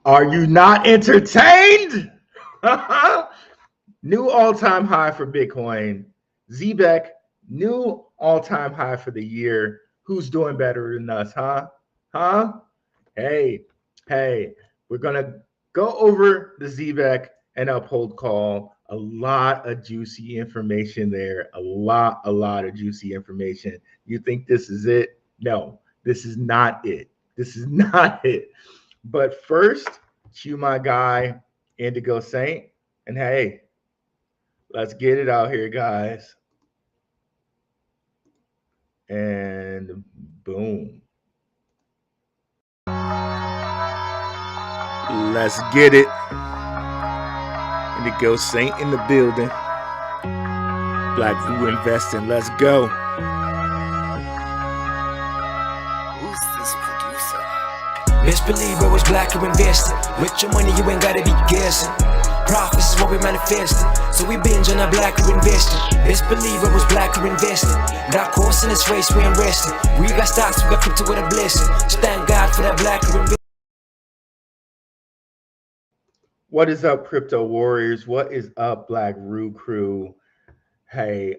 Are you not entertained? New all-time high for Bitcoin. Zebec, new all-time high for the year. Who's doing better than us, huh? Huh? Hey, hey, we're gonna go over the Zebec and Uphold call. A lot of juicy information there. A lot of juicy information. You think this is it? No, this is not it. This is not it. But first, cue my guy, Indigo Saint. And hey, let's get it out here, guys. And boom. Let's get it. Indigo Saint in the building. Blackrue Investing. Let's go. Who's this producer? Best believe I was Blackrue Investing. With your money, you ain't gotta be guessing. Profits is what we manifesting, so we binge on our Blackrue Investing. Best believe I was Blackrue Investing. Got course in this race, we ain't resting. We got stocks, we got crypto with a blessing. So thank God for that Blackrue Investing. What is up, crypto warriors? What is up, Blackrue crew? Hey,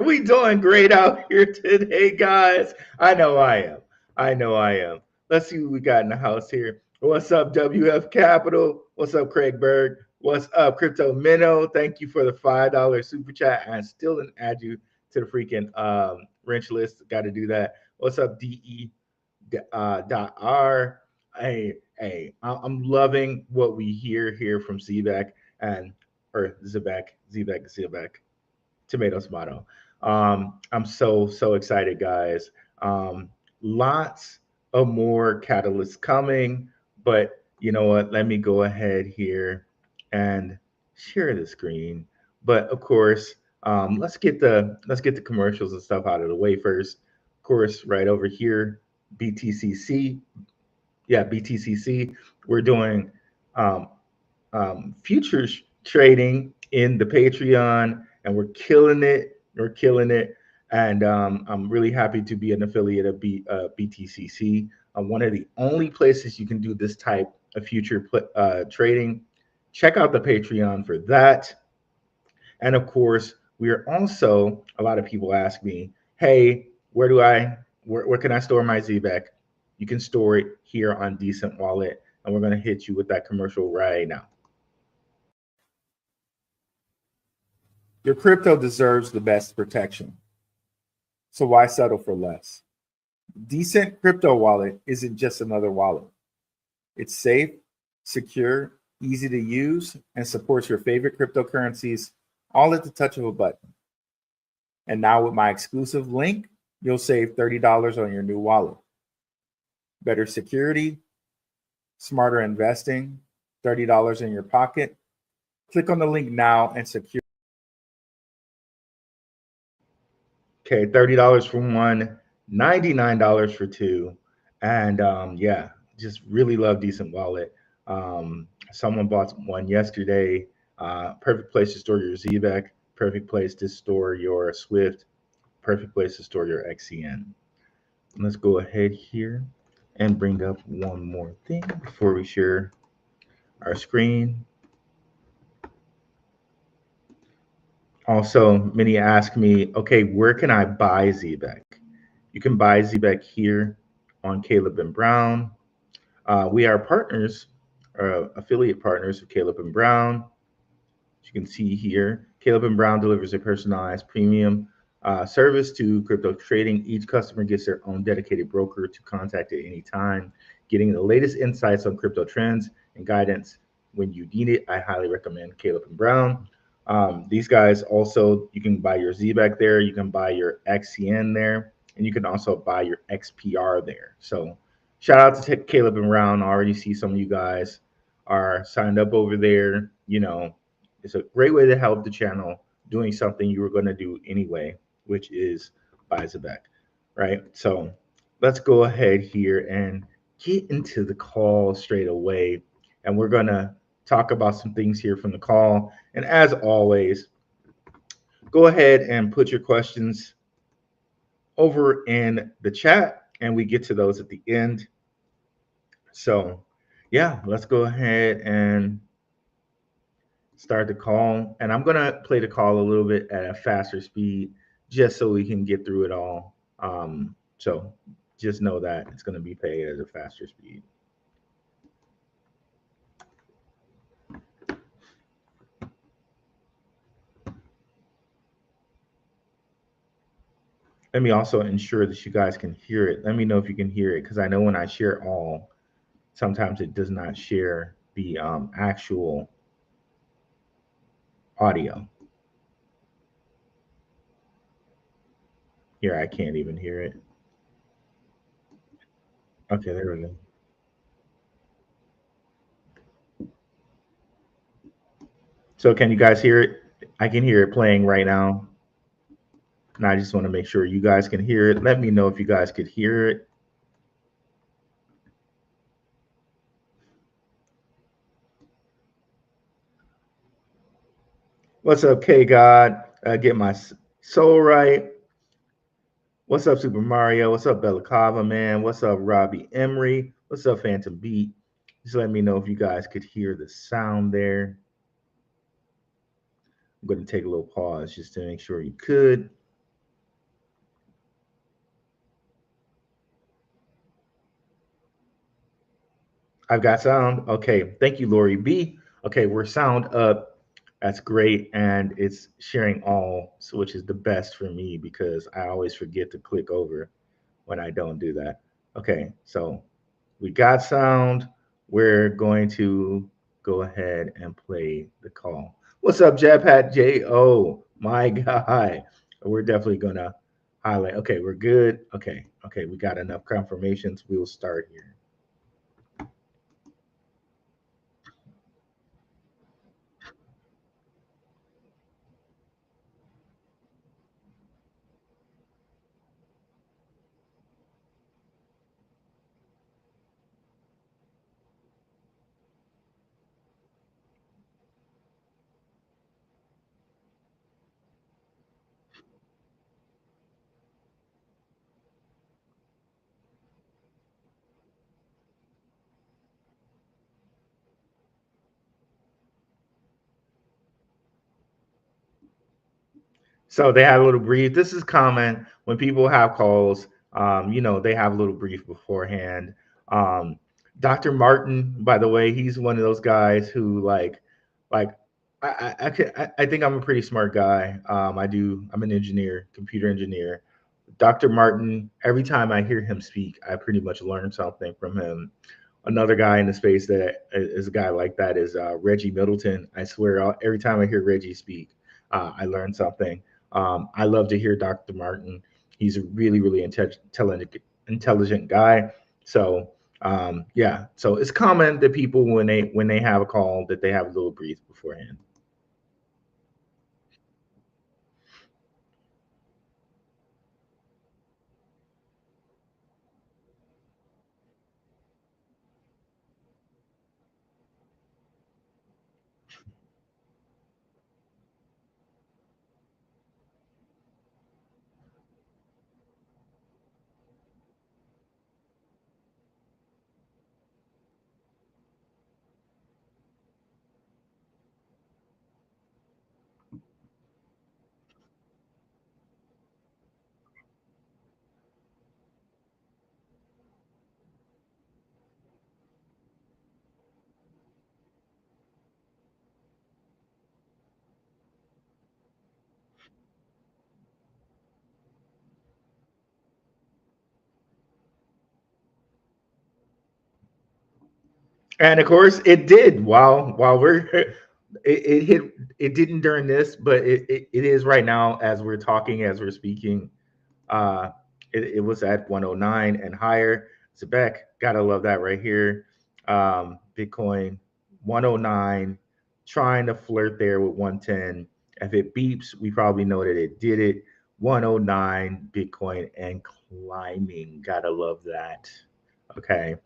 we doing great out here today, guys. I know I am. I know I am. Let's see what we got in the house here. What's up, WF Capital? What's up, Craig Berg? What's up, Crypto Minnow? Thank you for the $5 super chat. I still didn't add you to the freaking wrench list. Got to do that. What's up, DE.R? Hey, I'm loving what we hear here from Zebec or Zebec, tomato. I'm so excited, guys. Lots of more catalysts coming, but you know what? Let me go ahead here and share the screen. But of course, let's get the commercials and stuff out of the way first. Of course, right over here, BTCC. Yeah, BTCC. We're doing futures trading in the Patreon, and we're killing it. We're killing it, and I'm really happy to be an affiliate of BTCC. One of the only places you can do this type of future trading. Check out the Patreon for that. And of course, we are also, a lot of people ask me, hey, where can I store my Zebec? You can store it here on DCENT Wallet, and we're going to hit you with that commercial right now. Your crypto deserves the best protection, so why settle for less? DCENT Crypto Wallet isn't just another wallet. It's safe, secure, easy to use, and supports your favorite cryptocurrencies all at the touch of a button. And now with my exclusive link, you'll save $30 on your new wallet. Better security, smarter investing, $30 in your pocket. Click on the link now and secure. Okay, $30 for one, $99 for two. And yeah, just really love DCENT Wallet. Someone bought one yesterday. Perfect place to store your Zebec, perfect place to store your Swift, perfect place to store your XCN. Let's go ahead here and bring up one more thing before we share our screen. Also, many ask me, okay, where can I buy Zebec? You can buy Zebec here on Caleb and Brown. We are partners, affiliate partners of Caleb and Brown. As you can see here, Caleb and Brown delivers a personalized premium service to crypto trading. Each customer gets their own dedicated broker to contact at any time, getting the latest insights on crypto trends and guidance when you need it. I highly recommend Caleb and Brown. These guys also, you can buy your Zebec there, you can buy your XCN there, and you can also buy your XPR there. So shout out to Caleb and Brown. I already see some of you guys are signed up over there. You know, it's a great way to help the channel doing something you were going to do anyway, which is buy Zebec, right? So let's go ahead here and get into the call straight away. And we're going to talk about some things here from the call. And as always, go ahead and put your questions over in the chat, and we get to those at the end. So Yeah, let's go ahead and start the call. And I'm gonna play the call a little bit at a faster speed, just so we can get through it all. So just know that it's gonna be played at a faster speed. Let me also ensure that you guys can hear it. Let me know if you can hear it, because I know when I share all, sometimes it does not share the actual audio. Here, I can't even hear it. Okay, there we go. So can you guys hear it? I can hear it playing right now. And I just want to make sure you guys can hear it. Let me know if you guys could hear it. What's up, K God? Get my soul right. What's up, Super Mario? What's up, Bella Kava, man? What's up, Robbie Emery? What's up, Phantom Beat? Just let me know if you guys could hear the sound there. I'm going to take a little pause just to make sure you could. I've got sound. Okay. Thank you, Lori B. Okay, we're sound up. That's great. And it's sharing all, so which is the best for me because I always forget to click over when I don't do that. Okay, so we got sound. We're going to go ahead and play the call. What's up, Jetpat J.O.? My guy. We're definitely going to highlight. Okay, we're good. Okay, we got enough confirmations. We'll start here. So they had a little brief. This is common when people have calls. They have a little brief beforehand. Um, Dr. Martin, by the way, he's one of those guys who like I think I'm a pretty smart guy. I'm an engineer, computer engineer. Dr. Martin, every time I hear him speak, I pretty much learn something from him. Another guy in the space that is a guy like that is Reggie Middleton. I swear, every time I hear Reggie speak, I learn something. I love to hear Dr. Martin. He's a really, really intelligent guy. So yeah, so it's common that people when they have a call that they have a little brief beforehand. And of course, it did. While we're it hit it didn't during this, but it is right now as we're talking, as we're speaking. Uh, it was at 109 and higher. Zebec, gotta love that right here. Bitcoin 109, trying to flirt there with 110. If it beeps, we probably know that it did it. 109 Bitcoin and climbing. Gotta love that. Okay,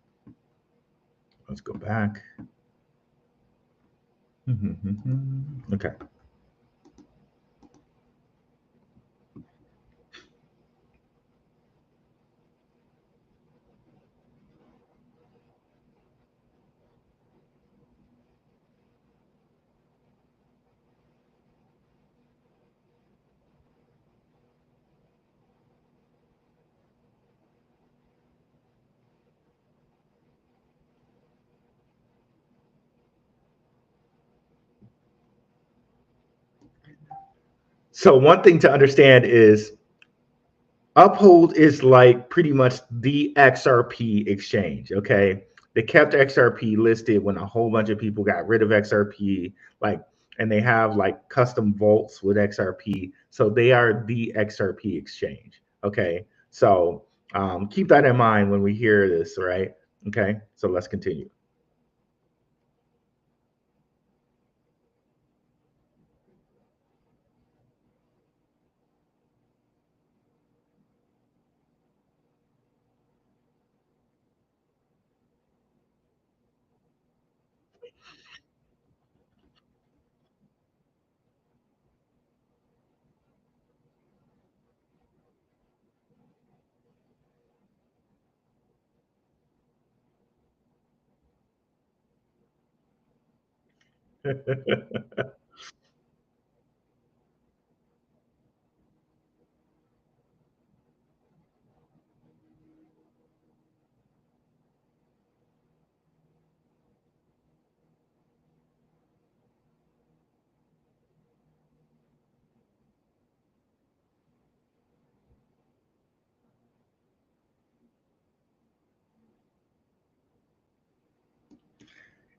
let's go back. Okay. So one thing to understand is Uphold is like pretty much the XRP exchange. Okay. They kept XRP listed when a whole bunch of people got rid of XRP, like, and they have like custom vaults with XRP. So they are the XRP exchange. Okay. So keep that in mind when we hear this, right? Okay. So let's continue.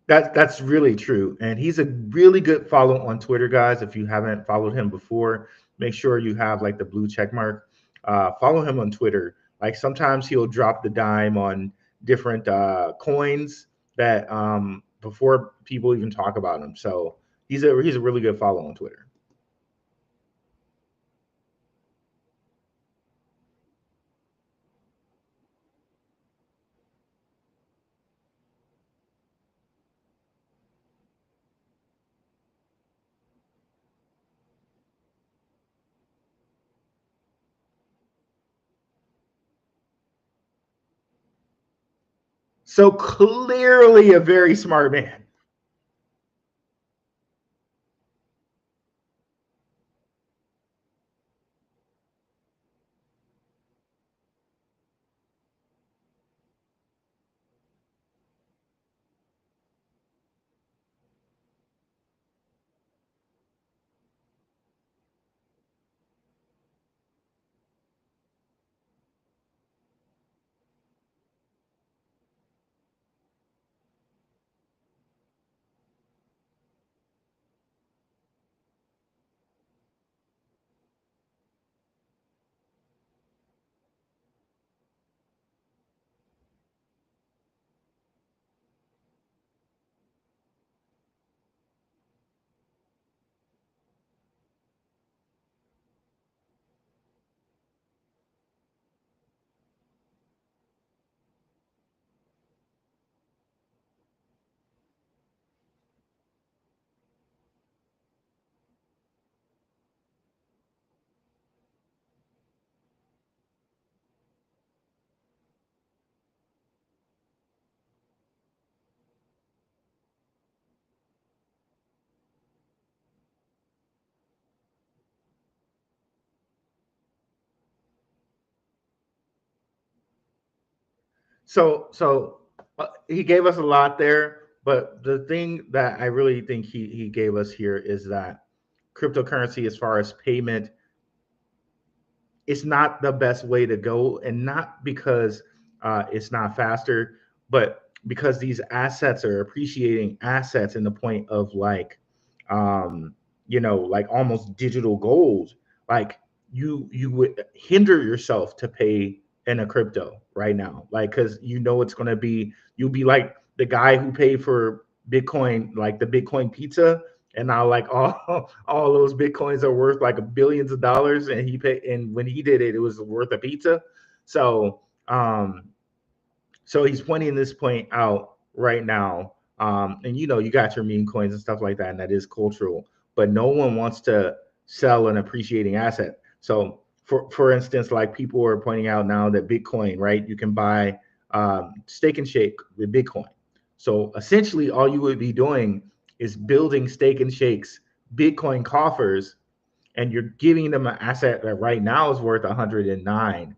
That's really true, and he's a really good follow on Twitter, guys. If you haven't followed him before, make sure you have like the blue check mark. Follow him on Twitter. Like sometimes he'll drop the dime on different coins that before people even talk about him. So he's a really good follow on Twitter. So clearly a very smart man. So he gave us a lot there, but the thing that I really think he gave us here is that cryptocurrency, as far as payment, it's not the best way to go, and not because it's not faster, but because these assets are appreciating assets in the point of like, um, like almost digital gold. Like you would hinder yourself to pay in a crypto right now, like because it's going to be you'll be like the guy who paid for Bitcoin, like the Bitcoin pizza, and now like all those bitcoins are worth like billions of dollars, and he paid, and when he did it, it was worth a pizza. So so he's pointing this point out right now. And you got your meme coins and stuff like that, and that is cultural, but no one wants to sell an appreciating asset. So for instance, like people are pointing out now that Bitcoin, right, you can buy Steak and Shake with Bitcoin. So essentially all you would be doing is building Steak and Shake's Bitcoin coffers, and you're giving them an asset that right now is worth 109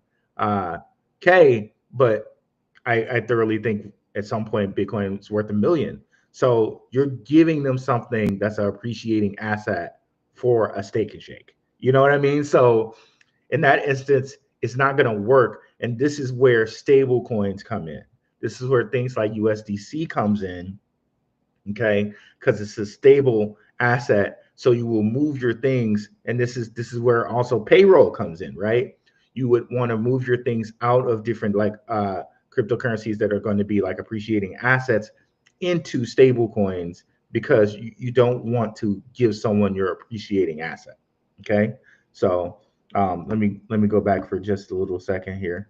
k, but I thoroughly think at some point Bitcoin is worth 1 million. So you're giving them something that's an appreciating asset for a Steak and Shake. You know what I mean? So in that instance, it's not going to work. And this is where stable coins come in. This is where things like USDC comes in, okay? Because it's a stable asset. So you will move your things, and this is where also payroll comes in, right? You would want to move your things out of different like cryptocurrencies that are going to be like appreciating assets into stable coins because you don't want to give someone your appreciating asset. Okay, so let me go back for just a little second here.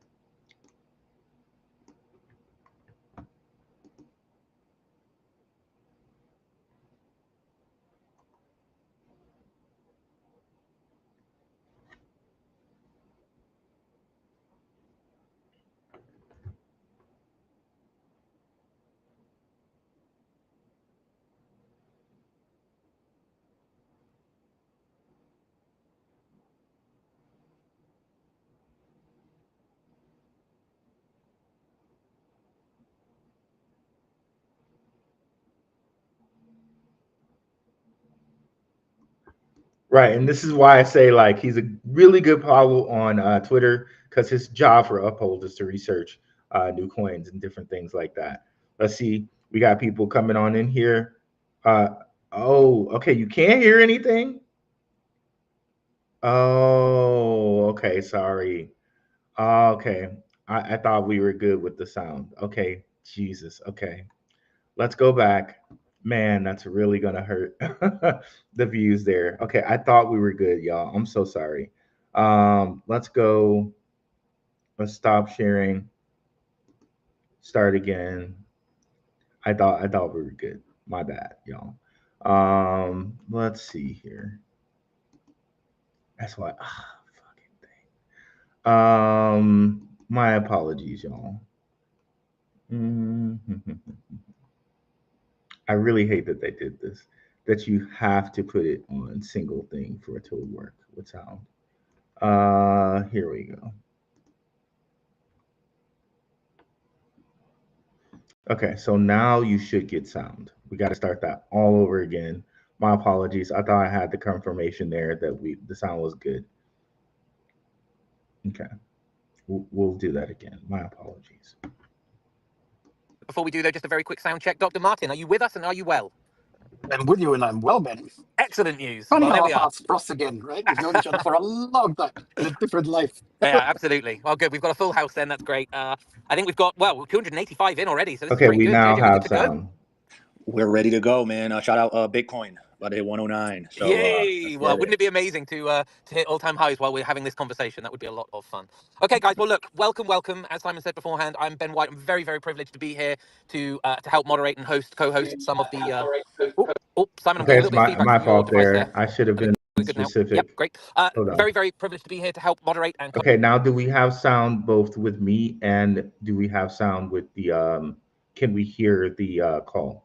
Right, and this is why I say like he's a really good follow on Twitter because his job for Uphold is to research new coins and different things like that. Let's see, we got people coming on in here. Uh, oh, okay, you can't hear anything. Oh, okay, sorry. Okay, I thought we were good with the sound. Okay, Jesus. Okay, let's go back. Man, that's really gonna hurt the views there. Okay, I thought we were good, y'all. I'm so sorry. Let's go. Let's stop sharing. Start again. I thought we were good. My bad, y'all. Let's see here. That's why. Fucking thing. My apologies, y'all. I really hate that they did this. That you have to put it on single thing for it to work with sound. Here we go. Okay, so now you should get sound. We got to start that all over again. My apologies. I thought I had the confirmation there that the sound was good. Okay, we'll do that again. My apologies. Before we do, though, just a very quick sound check. Dr. Martin, are you with us and are you well? I'm with you and I'm well, Ben. Excellent news. Funny Well, there how we our are. paths cross again, right? We've known each other for a long time in a different life. Yeah, absolutely. Well, good. We've got a full house then. That's great. I think we've got, well, 285 in already, so this is Okay, pretty we good. now JJ, we're good have to go. sound. We're ready to go, man. Shout out Bitcoin, about to hit 109. So Yay! Well, wouldn't it be amazing to hit all-time highs while we're having this conversation? That would be a lot of fun. Okay, guys. Well, look, welcome. As Simon said beforehand, I'm Ben White. I'm very, very privileged to be here to help moderate and co-host some of the. Simon, I'm Okay, getting a it's little bit of feedback my from your fault device there. there. I should have been We're good now. Yep, specific. great. Hold on. Very, very privileged to be here to help moderate and. Okay, now do we have sound both with me and do we have sound with the can we hear the call?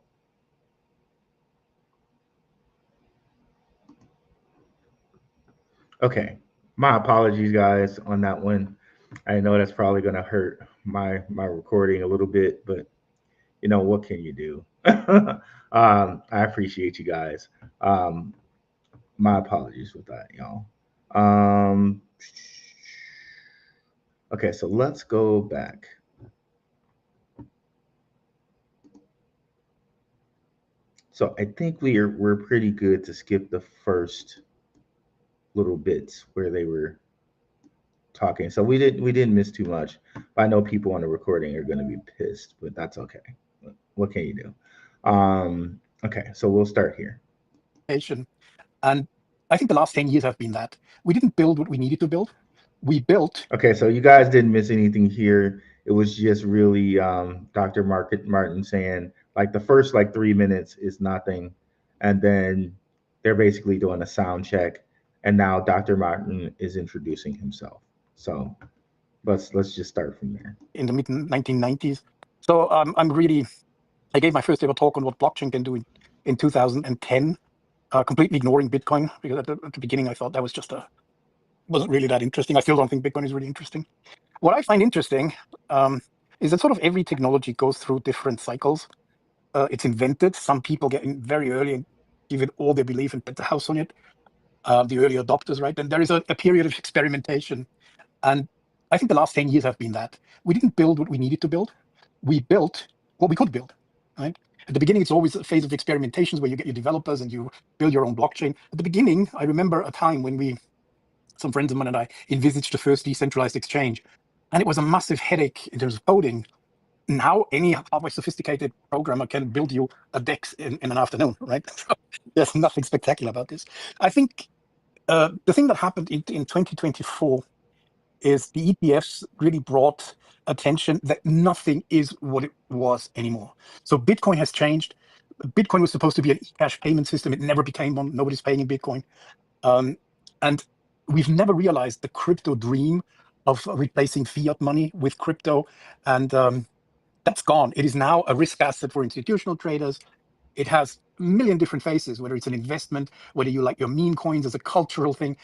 Okay. My apologies guys on that one. I know that's probably going to hurt my recording a little bit, but you know what can you do? I appreciate you guys. My apologies with that, y'all. Okay, so let's go back. So I think we're pretty good to skip the first little bits where they were talking. So we didn't miss too much. But I know people on the recording are going to be pissed, but that's okay. What can you do? Okay, so we'll start here. And I think the last 10 years have been that. We didn't build what we needed to build. We built. Okay, so you guys didn't miss anything here. It was just really Dr. Martin saying like the first like 3 minutes is nothing, and then they're basically doing a sound check, and now Dr. Martin is introducing himself. So let's just start from there. In the mid 1990s. So I gave my first ever talk on what blockchain can do in 2010, completely ignoring Bitcoin, because at the beginning I thought that wasn't really that interesting. I still don't think Bitcoin is really interesting. What I find interesting is that sort of every technology goes through different cycles. It's invented. Some people get in very early and give it all their belief and bet the house on it. the early adopters, right? And there is a period of experimentation. And I think the last 10 years have been that. We didn't build what we needed to build. We built what we could build, right? At the beginning, it's always a phase of experimentations where you get your developers and you build your own blockchain. At the beginning, I remember a time when some friends of mine and I envisaged the first decentralized exchange. And it was a massive headache in terms of coding. Now any halfway sophisticated programmer can build you a DEX in an afternoon, right? So there's nothing spectacular about this. I think the thing that happened in 2024 is the ETFs really brought attention that nothing is what it was anymore. So Bitcoin has changed. Bitcoin was supposed to be an e-cash payment system. It never became one. Nobody's paying in Bitcoin. And we've never realized the crypto dream of replacing fiat money with crypto. And that's gone. It is now a risk asset for institutional traders. It has a million different faces, whether it's an investment, whether you like your meme coins as a cultural thing.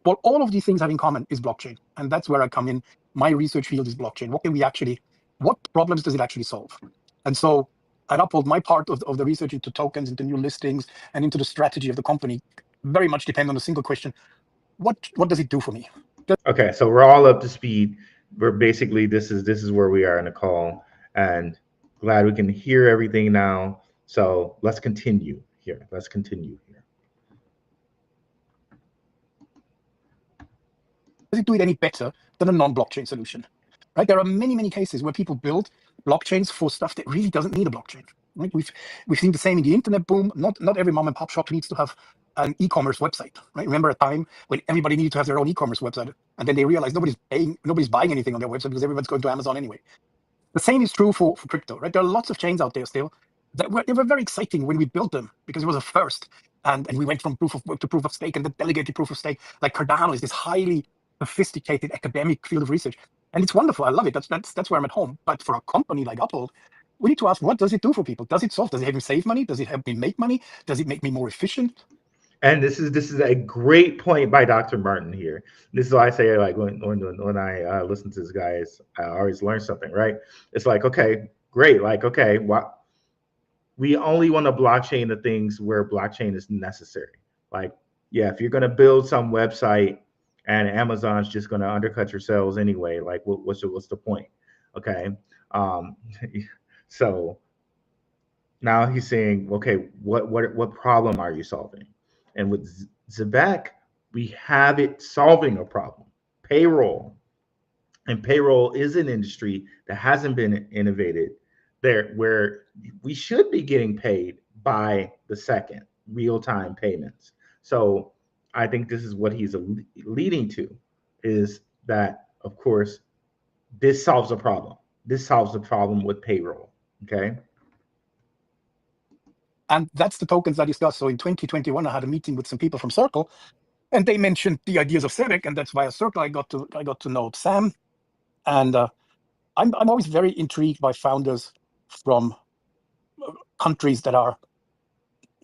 Well, all of these things have in common is blockchain. And that's where I come in. My research field is blockchain. What problems does it actually solve? And so at Uphold, my part of the research into tokens, into new listings, and into the strategy of the company very much depend on a single question. What does it do for me? Okay, so we're all up to speed. We're basically, this is where we are in the call, and glad we can hear everything now. So let's continue here. Does it do it any better than a non-blockchain solution? Right? There are many cases where people build blockchains for stuff that really doesn't need a blockchain. Right? We've seen the same in the internet boom. Not every mom and pop shop needs to have an e-commerce website. Right? Remember a time when everybody needed to have their own e-commerce website, and then they realized nobody's buying anything on their website because everyone's going to Amazon anyway. The same is true for crypto. Right? There are lots of chains out there still that they were very exciting when we built them because it was a first, and we went from proof of work to proof of stake and then delegated proof of stake. Like Cardano is this highly sophisticated academic field of research, and it's wonderful. I love it. That's where I'm at home. But for a company like Uphold, we need to ask, what does it do for people? Does it solve? Does it help me save money? Does it help me make money? Does it make me more efficient? And this is a great point by Dr. Martin here. This is why I say, like, when I listen to this guy, I always learn something, right? It's like, okay, great. Like, okay, what we only want to blockchain the things where blockchain is necessary. Like, yeah, if you're going to build some website and Amazon's just going to undercut your sales anyway, like, what's the point? Okay. So now he's saying, okay, what problem are you solving? And with Zebec, we have it solving a problem. Payroll. And payroll is an industry that hasn't been innovated there, where we should be getting paid by the second, real-time payments. So I think this is what he's leading to, is that, of course, this solves a problem. This solves the problem with payroll, okay? And that's the tokens I discussed. So in 2021, I had a meeting with some people from Circle, and they mentioned the ideas of Zebec, and that's via Circle I got to know Sam. And I'm always very intrigued by founders from countries that are,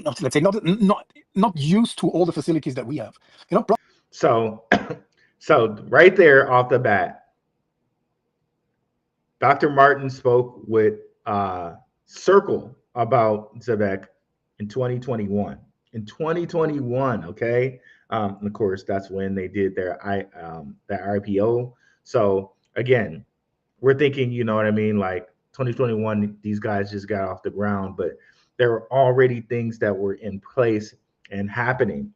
let's say, not used to all the facilities that we have. You know. So right there off the bat, Dr. Martin spoke with Circle about Zebec in 2021. In 2021, okay, and of course that's when they did their IPO. So again, we're thinking, you know what I mean, like 2021, these guys just got off the ground, but there were already things that were in place and happening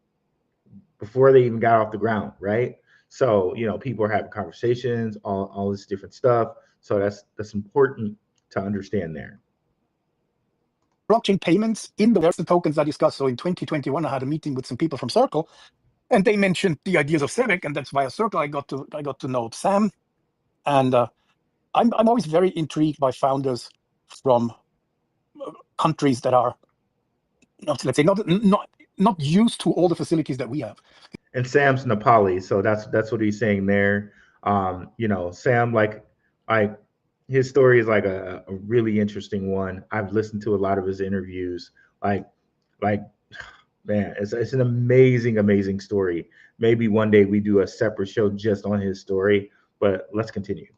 before they even got off the ground, right? So, you know, people are having conversations, all this different stuff. So that's important to understand there. Blockchain payments there's the tokens I discussed. So in 2021, I had a meeting with some people from Circle, and they mentioned the ideas of Zebec, and that's via Circle I got to know Sam. And I'm always very intrigued by founders from countries that are, let's say, not used to all the facilities that we have. And Sam's Nepali, so that's what he's saying there. You know, Sam, like his story is like a really interesting one. I've listened to a lot of his interviews. Like man, it's an amazing story. Maybe one day we do a separate show just on his story, but let's continue.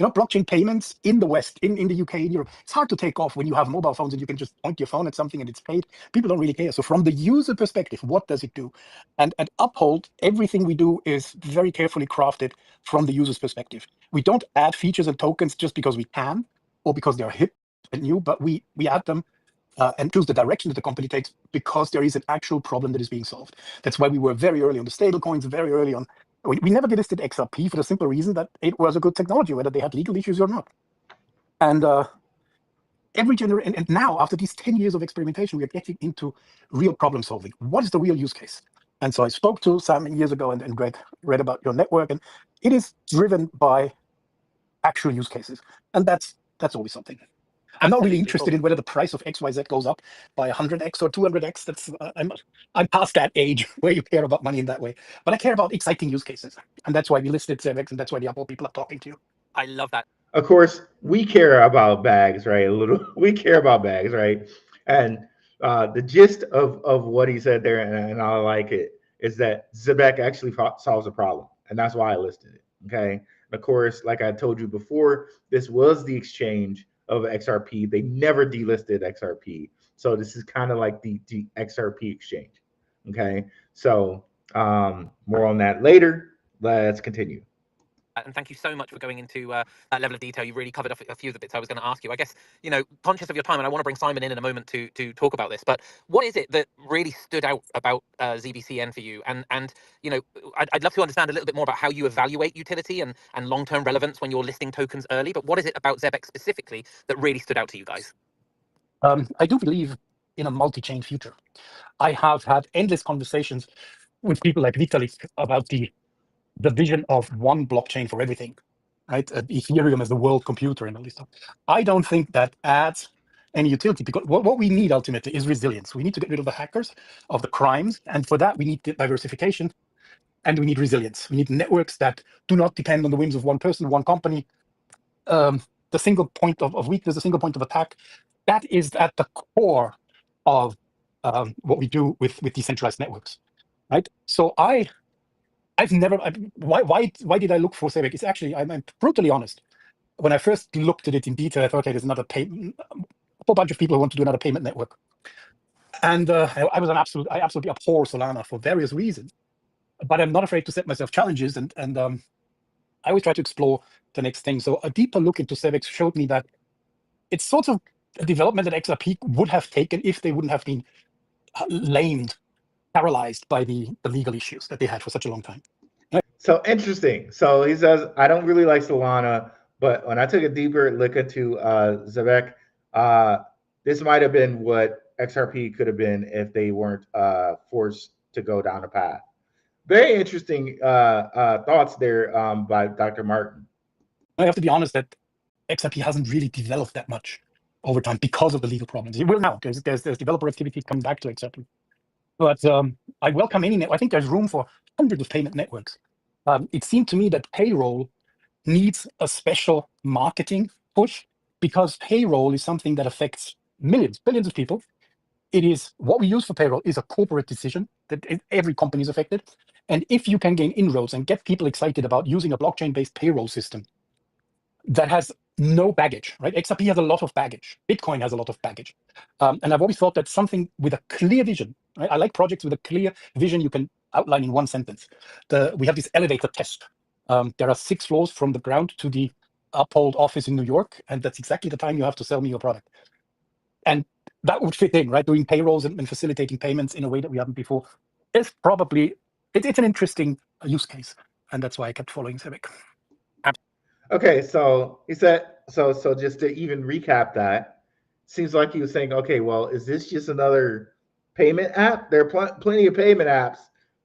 blockchain payments in the West, in the UK, in Europe, it's hard to take off when you have mobile phones and you can just point your phone at something and it's paid. People don't really care. So from the user perspective, what does it do? And at Uphold, everything we do is very carefully crafted from the user's perspective. We don't add features and tokens just because we can or because they're hip and new, but we add them and choose the direction that the company takes because there is an actual problem that is being solved. That's why we were very early on the stable coins, very early on. We never listed XRP for the simple reason that it was a good technology, whether they had legal issues or not. And every generation, and now after these 10 years of experimentation, we are getting into real problem solving. What is the real use case? And so I spoke to Simon years ago and Greg read about your network, and it is driven by actual use cases. And that's always something. I'm not really interested in whether the price of XYZ goes up by 100x or 200x. That's I'm past that age where you care about money in that way. But I care about exciting use cases, and that's why we listed Zebec, and that's why the Uphold people are talking to you. I love that. Of course, we care about bags, right? A little. We care about bags, right? And the gist of what he said there, and I like it, is that Zebec actually solves a problem, and that's why I listed it. Okay. And of course, like I told you before, this was the exchange of XRP. They never delisted XRP. So this is kind of like the XRP exchange. Okay. So more on that later. Let's continue. And thank you so much for going into that level of detail. You really covered a few of the bits I was going to ask you. I guess, conscious of your time, and I want to bring Simon in a moment to talk about this, but what is it that really stood out about ZBCN for you? And I'd love to understand a little bit more about how you evaluate utility and long-term relevance when you're listing tokens early, but what is it about Zebec specifically that really stood out to you guys? I do believe in a multi-chain future. I have had endless conversations with people like Vitalik about the vision of one blockchain for everything, right? Ethereum as the world computer and all this stuff. I don't think that adds any utility, because what we need ultimately is resilience. We need to get rid of the hackers, of the crimes, and for that we need diversification and we need resilience. We need networks that do not depend on the whims of one person, one company. The single point of weakness, the single point of attack, that is at the core of what we do with decentralized networks, right? So I've never. Why did I look for Zebec? It's actually, I'm brutally honest. When I first looked at it in detail, I thought, okay, there's another a whole bunch of people who want to do another payment network, and I absolutely abhor Solana for various reasons. But I'm not afraid to set myself challenges, and I always try to explore the next thing. So a deeper look into Zebec showed me that it's sort of a development that XRP would have taken if they wouldn't have been lamed, paralyzed by the legal issues that they had for such a long time. So interesting. So he says, I don't really like Solana, but when I took a deeper look into Zebec, this might have been what XRP could have been if they weren't forced to go down a path. Very interesting thoughts there by Dr. Martin. I have to be honest that XRP hasn't really developed that much over time because of the legal problems. It will now. There's developer activity coming back to XRP. But I welcome any network. I think there's room for hundreds of payment networks. It seemed to me that Payroll needs a special marketing push because Payroll is something that affects millions, billions of people. It is what we use for Payroll is a corporate decision that every company is affected. And if you can gain inroads and get people excited about using a blockchain-based payroll system that has no baggage, right? XRP has a lot of baggage. Bitcoin has a lot of baggage. And I've always thought that something with a clear vision, right? I like projects with a clear vision you can outline in one sentence. We have this elevator test. There are 6 floors from the ground to the Uphold office in New York, and that's exactly the time you have to sell me your product. And that would fit in, right? Doing payrolls and facilitating payments in a way that we haven't before is probably, it's an interesting use case. And that's why I kept following Zebec. Okay, so he said, so just to even recap that, seems like he was saying, okay, well, is this just another payment app? There are plenty of payment apps,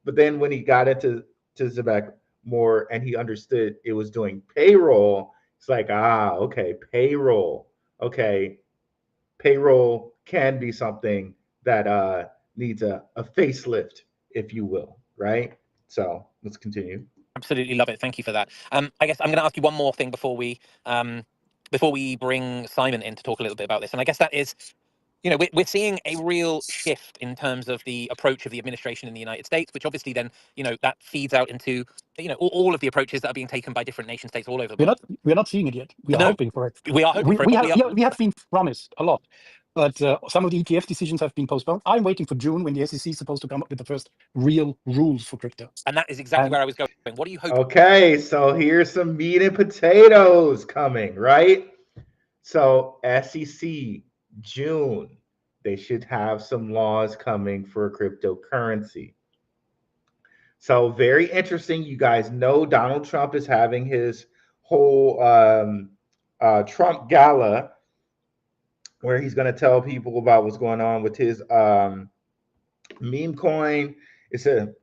but then when he got into Zebec more and he understood it was doing payroll, it's like, okay, payroll. Okay, payroll can be something that needs a facelift, if you will, right? So let's continue. Absolutely love it. Thank you for that. I guess I'm going to ask you one more thing before we bring Simon in to talk a little bit about this. And I guess that is, you know, we're seeing a real shift in terms of the approach of the administration in the United States, which obviously then, you know, that feeds out into, you know, all of the approaches that are being taken by different nation states all over the world. We're not seeing it yet. We are hoping for it. We are hoping for it. We have been promised a lot, but some of the ETF decisions have been postponed. I'm waiting for June when the SEC is supposed to come up with the first real rules for crypto. And that is exactly where I was going. What do you hope? Okay, so here's some meat and potatoes coming, right? So SEC, June, they should have some laws coming for cryptocurrency. So very interesting. You guys know Donald Trump is having his whole Trump gala where he's going to tell people about what's going on with his meme coin. It's a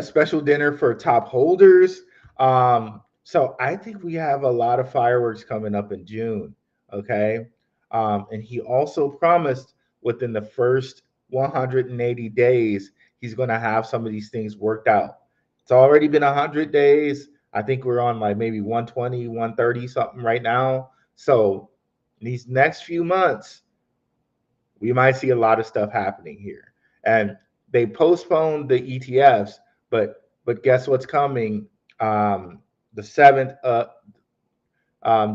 special dinner for top holders. So I think we have a lot of fireworks coming up in June. Okay. And he also promised within the first 180 days, he's going to have some of these things worked out. It's already been 100 days. I think we're on like maybe 120, 130 something right now. So these next few months, we might see a lot of stuff happening here. And they postponed the ETFs, but guess what's coming? The 7th,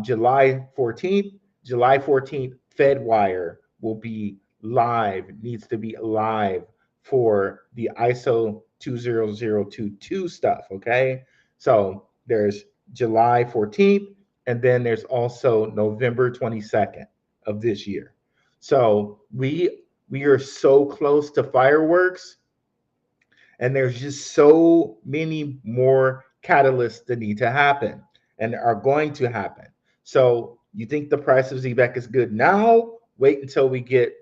July 14th, FedWire will be live, needs to be live for the ISO 20022 stuff, okay? So there's July 14th, and then there's also November 22nd of this year. So we are so close to fireworks, and there's just so many more catalysts that need to happen and are going to happen. So you think the price of Zebec is good now? Wait until we get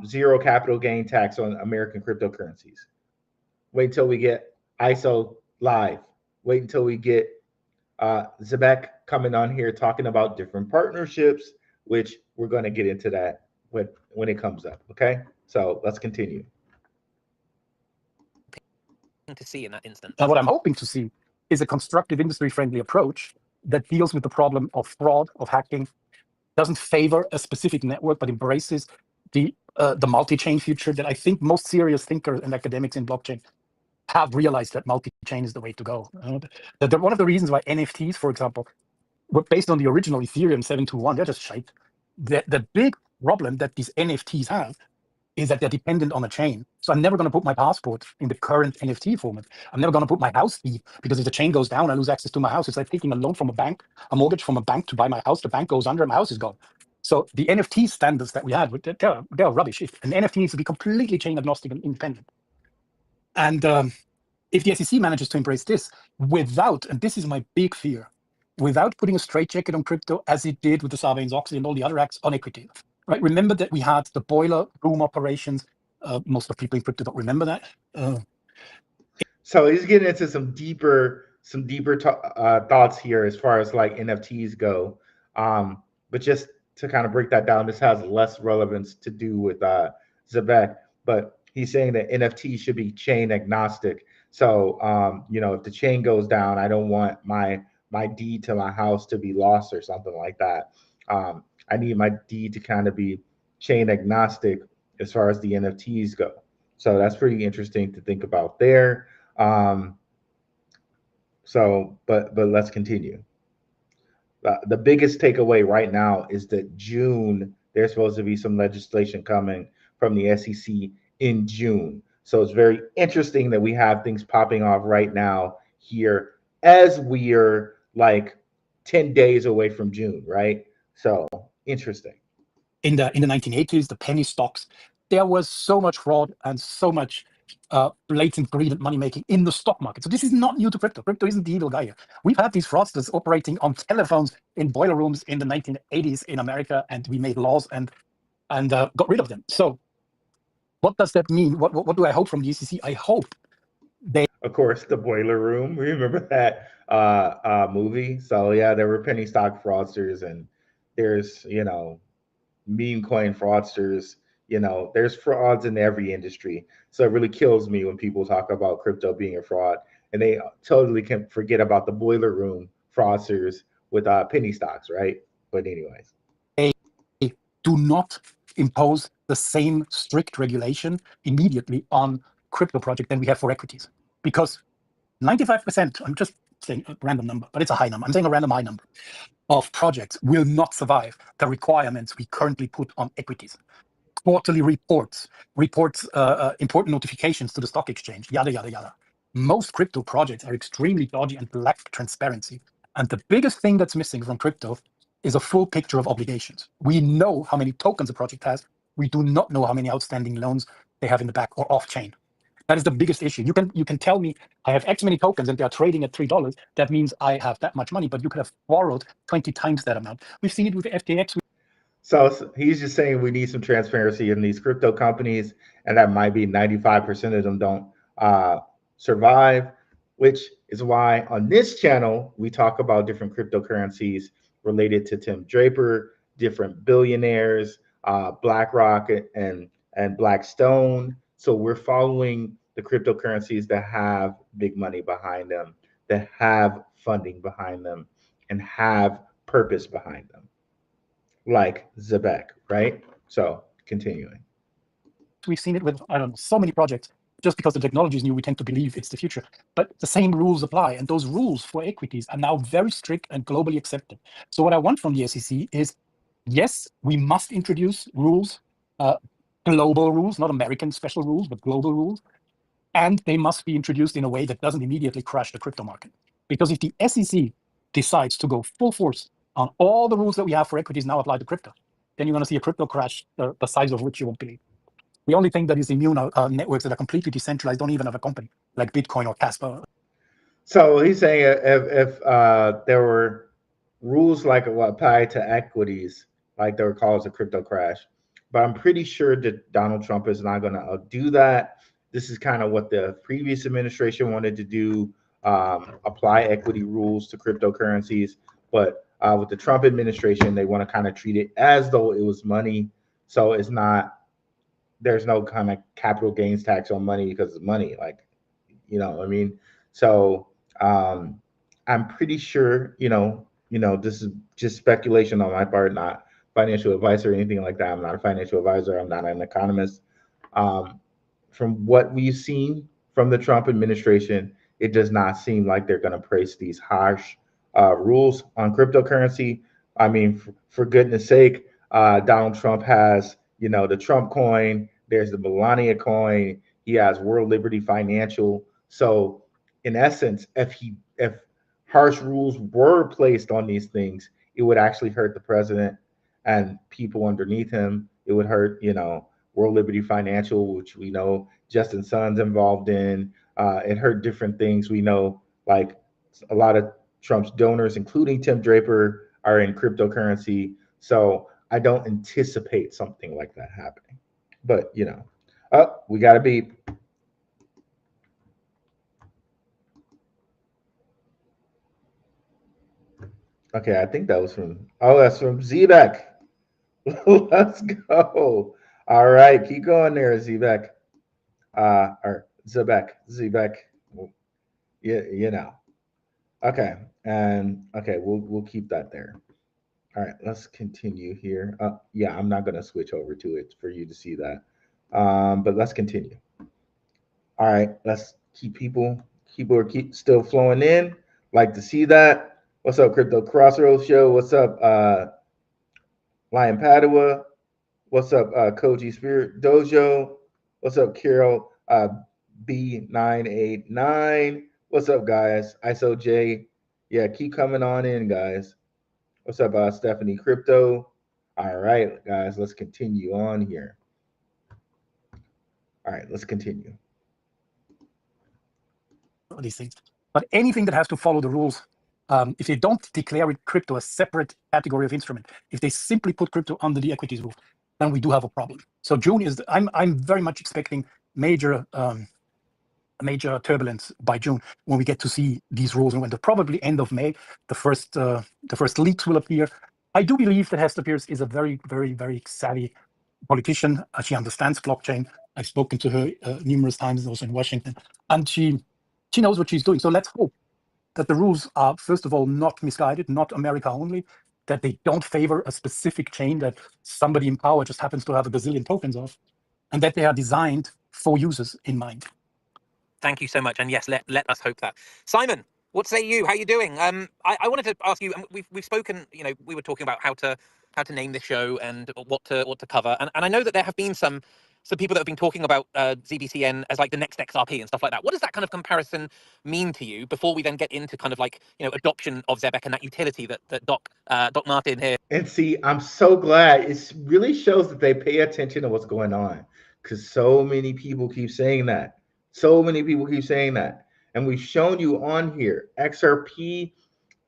zero capital gain tax on American cryptocurrencies. Wait until we get ISO live. Wait until we get Zebec coming on here talking about different partnerships, which we're going to get into that when it comes up. Okay, so let's continue. To see in that instance. And what I'm hoping to see is a constructive industry-friendly approach that deals with the problem of fraud, of hacking, doesn't favor a specific network, but embraces the multi-chain future that I think most serious thinkers and academics in blockchain have realized that multi-chain is the way to go. One of the reasons why NFTs, for example, were based on the original Ethereum 721, they're just shite. The big problem that these NFTs have is that they're dependent on a chain. So I'm never going to put my passport in the current NFT format. I'm never going to put my house key, because if the chain goes down, I lose access to my house. It's like taking a loan from a bank, a mortgage from a bank to buy my house. The bank goes under, my house is gone. So the NFT standards that we had, they're rubbish. An NFT needs to be completely chain agnostic and independent. And if the SEC manages to embrace this without, and this is my big fear, without putting a straitjacket on crypto as it did with the Sarbanes-Oxley and all the other acts on equity, right? Remember that we had the boiler room operations. Most of the people in crypto don't remember that. So he's getting into some deeper thoughts here as far as like NFTs go. But just to kind of break that down, this has less relevance to do with Zebec, but he's saying that NFTs should be chain agnostic. So, if the chain goes down, I don't want my deed to my house to be lost or something like that. I need my deed to kind of be chain agnostic as far as the NFTs go. So that's pretty interesting to think about there. But let's continue. The biggest takeaway right now is that June, there's supposed to be some legislation coming from the SEC in June. So it's very interesting that we have things popping off right now here as we are like 10 days away from June, right? So interesting. In the 1980s, the penny stocks, there was so much fraud and so much blatant greed and money making in the stock market. So this is not new to crypto. Crypto isn't the evil guy here. We've had these fraudsters operating on telephones in boiler rooms in the 1980s in America, and we made laws and got rid of them. So what does that mean? What do I hope from the SEC? I hope they... Of course, the boiler room. Remember that movie? So yeah, there were penny stock fraudsters, and there's, meme coin fraudsters. There's frauds in every industry. So it really kills me when people talk about crypto being a fraud, and they totally can forget about the boiler room fraudsters with penny stocks, right? But anyways. They do do not impose the same strict regulation immediately on crypto project than we have for equities. Because 95%, I'm just saying a random number, but it's a high number. I'm saying a random high number of projects will not survive the requirements we currently put on equities. Quarterly reports, important notifications to the stock exchange, yada, yada, yada. Most crypto projects are extremely dodgy and lack transparency. And the biggest thing that's missing from crypto is a full picture of obligations. We know how many tokens a project has. We do not know how many outstanding loans they have in the back or off chain. That is the biggest issue. You can tell me I have X many tokens and they are trading at $3. That means I have that much money, but you could have borrowed 20 times that amount. We've seen it with FTX. So he's just saying we need some transparency in these crypto companies, and that might be 95% of them don't survive, which is why on this channel we talk about different cryptocurrencies related to Tim Draper, different billionaires, BlackRock and Blackstone. So we're following the cryptocurrencies that have big money behind them, that have funding behind them, and have purpose behind them, like Zebec, right? So continuing. We've seen it with, I don't know, so many projects. Just because the technology is new, we tend to believe it's the future. But the same rules apply. And those rules for equities are now very strict and globally accepted. So what I want from the SEC is, yes, we must introduce rules, global rules, not American special rules, but global rules. And they must be introduced in a way that doesn't immediately crash the crypto market. Because if the SEC decides to go full force on all the rules that we have for equities now apply to crypto, then you're going to see a crypto crash the size of which you won't believe. The only thing that is immune are networks that are completely decentralized, don't even have a company, like Bitcoin or Casper. So he's saying if there were rules like what apply to equities, like they were called as a crypto crash, but I'm pretty sure that Donald Trump is not going to do that. This is kind of what the previous administration wanted to do, apply equity rules to cryptocurrencies. But with the Trump administration, they want to kind of treat it as though it was money. So it's not, there's no kind of capital gains tax on money because it's money, like, you know what I mean? So I'm pretty sure, this is just speculation on my part, not financial advice or anything like that. I'm not a financial advisor. I'm not an economist. From what we've seen from the Trump administration, it does not seem like they're going to place these harsh rules on cryptocurrency. I mean, for goodness sake, Donald Trump has, the Trump coin. There's the Melania coin. He has World Liberty Financial. So in essence, if harsh rules were placed on these things, it would actually hurt the president and people underneath him. It would hurt, World Liberty Financial, which we know Justin Sun's involved in. It hurt different things. We know, like, a lot of Trump's donors, including Tim Draper, are in cryptocurrency. So I don't anticipate something like that happening. But, we got to beep. Okay, I think that was that's from Zebec. Let's go. All right, keep going there, Zebec. Or Zebec. Yeah, Okay, and okay, we'll keep that there. All right, let's continue here. Yeah, I'm not gonna switch over to it for you to see that. But let's continue. All right, let's keep people are still flowing in. Like to see that. What's up, Crypto Crossroads Show? What's up, Lion Padua? What's up, Koji Spirit Dojo? What's up, Carol B989? What's up, guys? ISO J. Yeah, keep coming on in, guys. What's up, Stephanie Crypto? All right, guys, let's continue on here. All right, let's continue. These things, but anything that has to follow the rules, if they don't declare it crypto a separate category of instrument, if they simply put crypto under the equities rule, then we do have a problem. So June is, I'm very much expecting major turbulence by June when we get to see these rules, and when the probably end of May, the first leaks will appear. I do believe that Hester Peirce is a very, very, very savvy politician. She understands blockchain. I've spoken to her numerous times, also in Washington, and she knows what she's doing. So let's hope that the rules are, first of all, not misguided, not America only, that they don't favor a specific chain that somebody in power just happens to have a bazillion tokens of, and that they are designed for users in mind. Thank you so much. And yes, let us hope that. Simon, what say you? How you doing? I wanted to ask you. We've spoken. You know, we were talking about how to name this show and what to cover. And I know that there have been some people that have been talking about ZBCN as like the next XRP and stuff like that. What does that kind of comparison mean to you before we then get into kind of like, you know, adoption of Zebec and that utility that Doc Martin here? And see, I'm so glad. It really shows that they pay attention to what's going on, because so many people keep saying that. So many people keep saying that. And we've shown you on here, XRP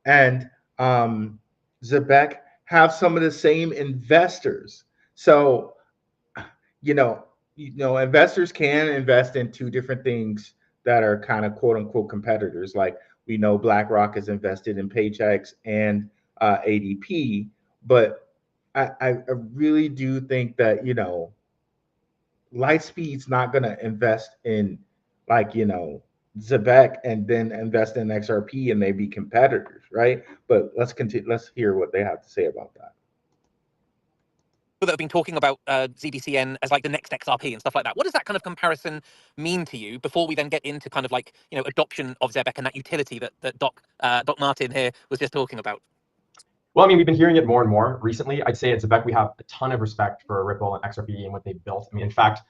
and Zebec have some of the same investors. So, you know, investors can invest in two different things that are kind of quote unquote competitors. Like we know BlackRock is invested in Paychex and ADP, but I really do think that, you know, Lightspeed's not going to invest in like, you know, Zebec and then invest in XRP and they be competitors, right? But let's continue. Let's hear what they have to say about that. That have been talking about ZBCN as like the next XRP and stuff like that. What does that kind of comparison mean to you before we then get into kind of like, you know, adoption of Zebec and that utility that Doc Martin here was just talking about? Well, I mean, we've been hearing it more and more recently. I'd say at Zebec, we have a ton of respect for Ripple and XRP and what they've built. I mean, in fact,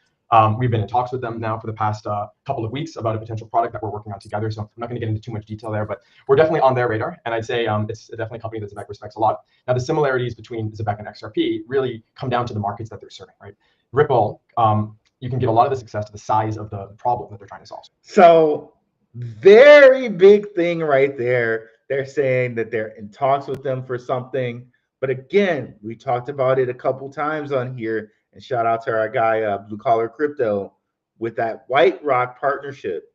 we've been in talks with them now for the past couple of weeks about a potential product that we're working on together. So I'm not going to get into too much detail there, but we're definitely on their radar. And I'd say it's definitely a company that Zebec respects a lot. Now, the similarities between Zebec and XRP really come down to the markets that they're serving, right? Ripple, you can get a lot of the success to the size of the problem that they're trying to solve. So very big thing right there. They're saying that they're in talks with them for something. But again, we talked about it a couple times on here. And shout out to our guy, Blue Collar Crypto, with that White Rock partnership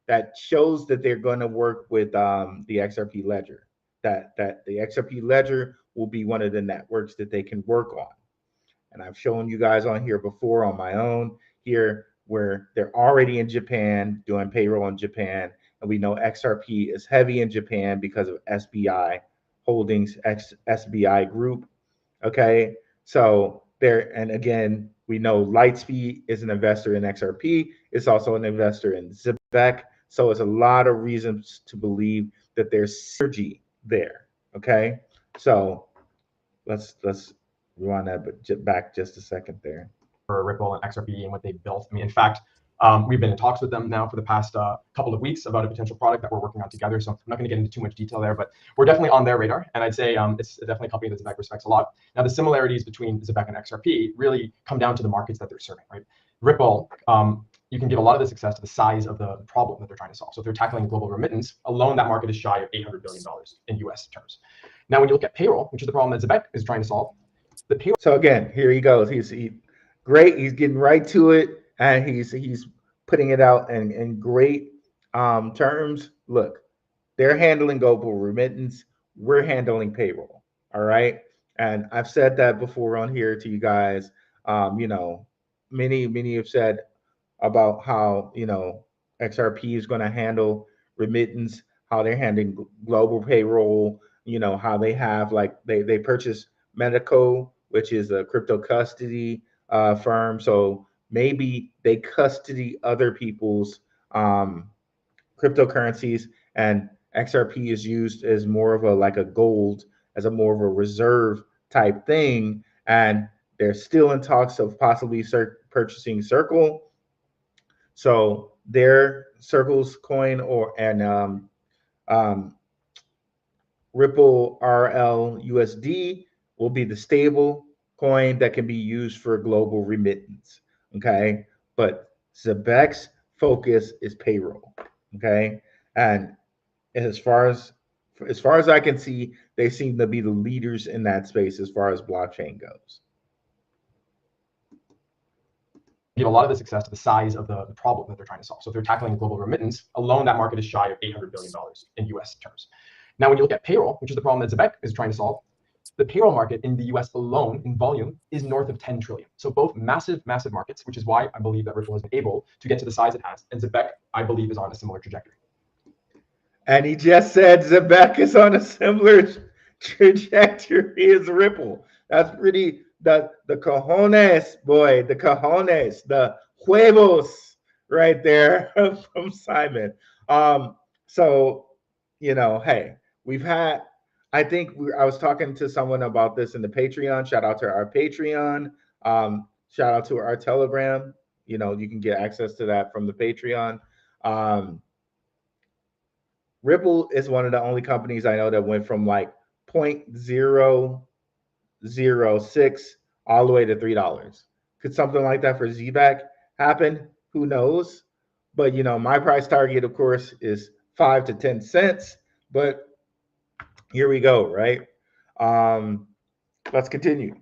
that shows that they're going to work with the XRP Ledger. That the XRP Ledger will be one of the networks that they can work on. And I've shown you guys on here before on my own here where they're already in Japan doing payroll in Japan. And we know XRP is heavy in Japan because of SBI Holdings, SBI Group. Okay, so there, and again, we know Lightspeed is an investor in XRP. It's also an investor in Zebec. So it's a lot of reasons to believe that there's synergy there. Okay, so let's rewind that back just a second there. For Ripple and XRP and what they've built. I mean, in fact, we've been in talks with them now for the past couple of weeks about a potential product that we're working on together. So I'm not going to get into too much detail there, but we're definitely on their radar. And I'd say it's definitely a company that Zebec respects a lot. Now, the similarities between Zebec and XRP really come down to the markets that they're serving, right? Ripple, you can get a lot of the success to the size of the problem that they're trying to solve. So if they're tackling global remittance, alone that market is shy of $800 billion in US terms. Now, when you look at payroll, which is the problem that Zebec is trying to solve, the payroll. So again, here he goes. He's great. He's getting right to it, and he's putting it out in great terms. Look, they're handling global remittance. We're handling payroll. All right. And I've said that before on here to you guys. You know, many have said about how, you know, XRP is going to handle remittance, how they're handling global payroll, you know, how they have like they purchase Medico, which is a crypto custody firm. So maybe they custody other people's cryptocurrencies, and XRP is used as more of a like a gold, as a more of a reserve type thing. And they're still in talks of possibly purchasing Circle. So their Circle's coin Ripple RLUSD will be the stable coin that can be used for global remittance. Okay, but Zebec's focus is payroll. Okay, and as far as I can see, they seem to be the leaders in that space as far as blockchain goes. Give a lot of the success to the size of the problem that they're trying to solve. So if they're tackling global remittance, alone that market is shy of $800 billion in US terms. Now, when you look at payroll, which is the problem that Zebec is trying to solve, the payroll market in the US alone in volume is north of 10 trillion. So both massive markets, which is why I believe that Ripple has been able to get to the size it has. And Zebec, I believe, is on a similar trajectory. And he just said Zebec is on a similar trajectory is Ripple. That's pretty the cojones, boy, the cojones, the huevos right there from Simon. So hey, we've had. I think I was talking to someone about this in the Patreon. Shout out to our Patreon. Shout out to our Telegram. You can get access to that from the Patreon. Ripple is one of the only companies I know that went from like 0.006 all the way to $3. Could something like that for Zebec happen? Who knows? But my price target, of course, is 5 to 10 cents. But here we go, right? Let's continue.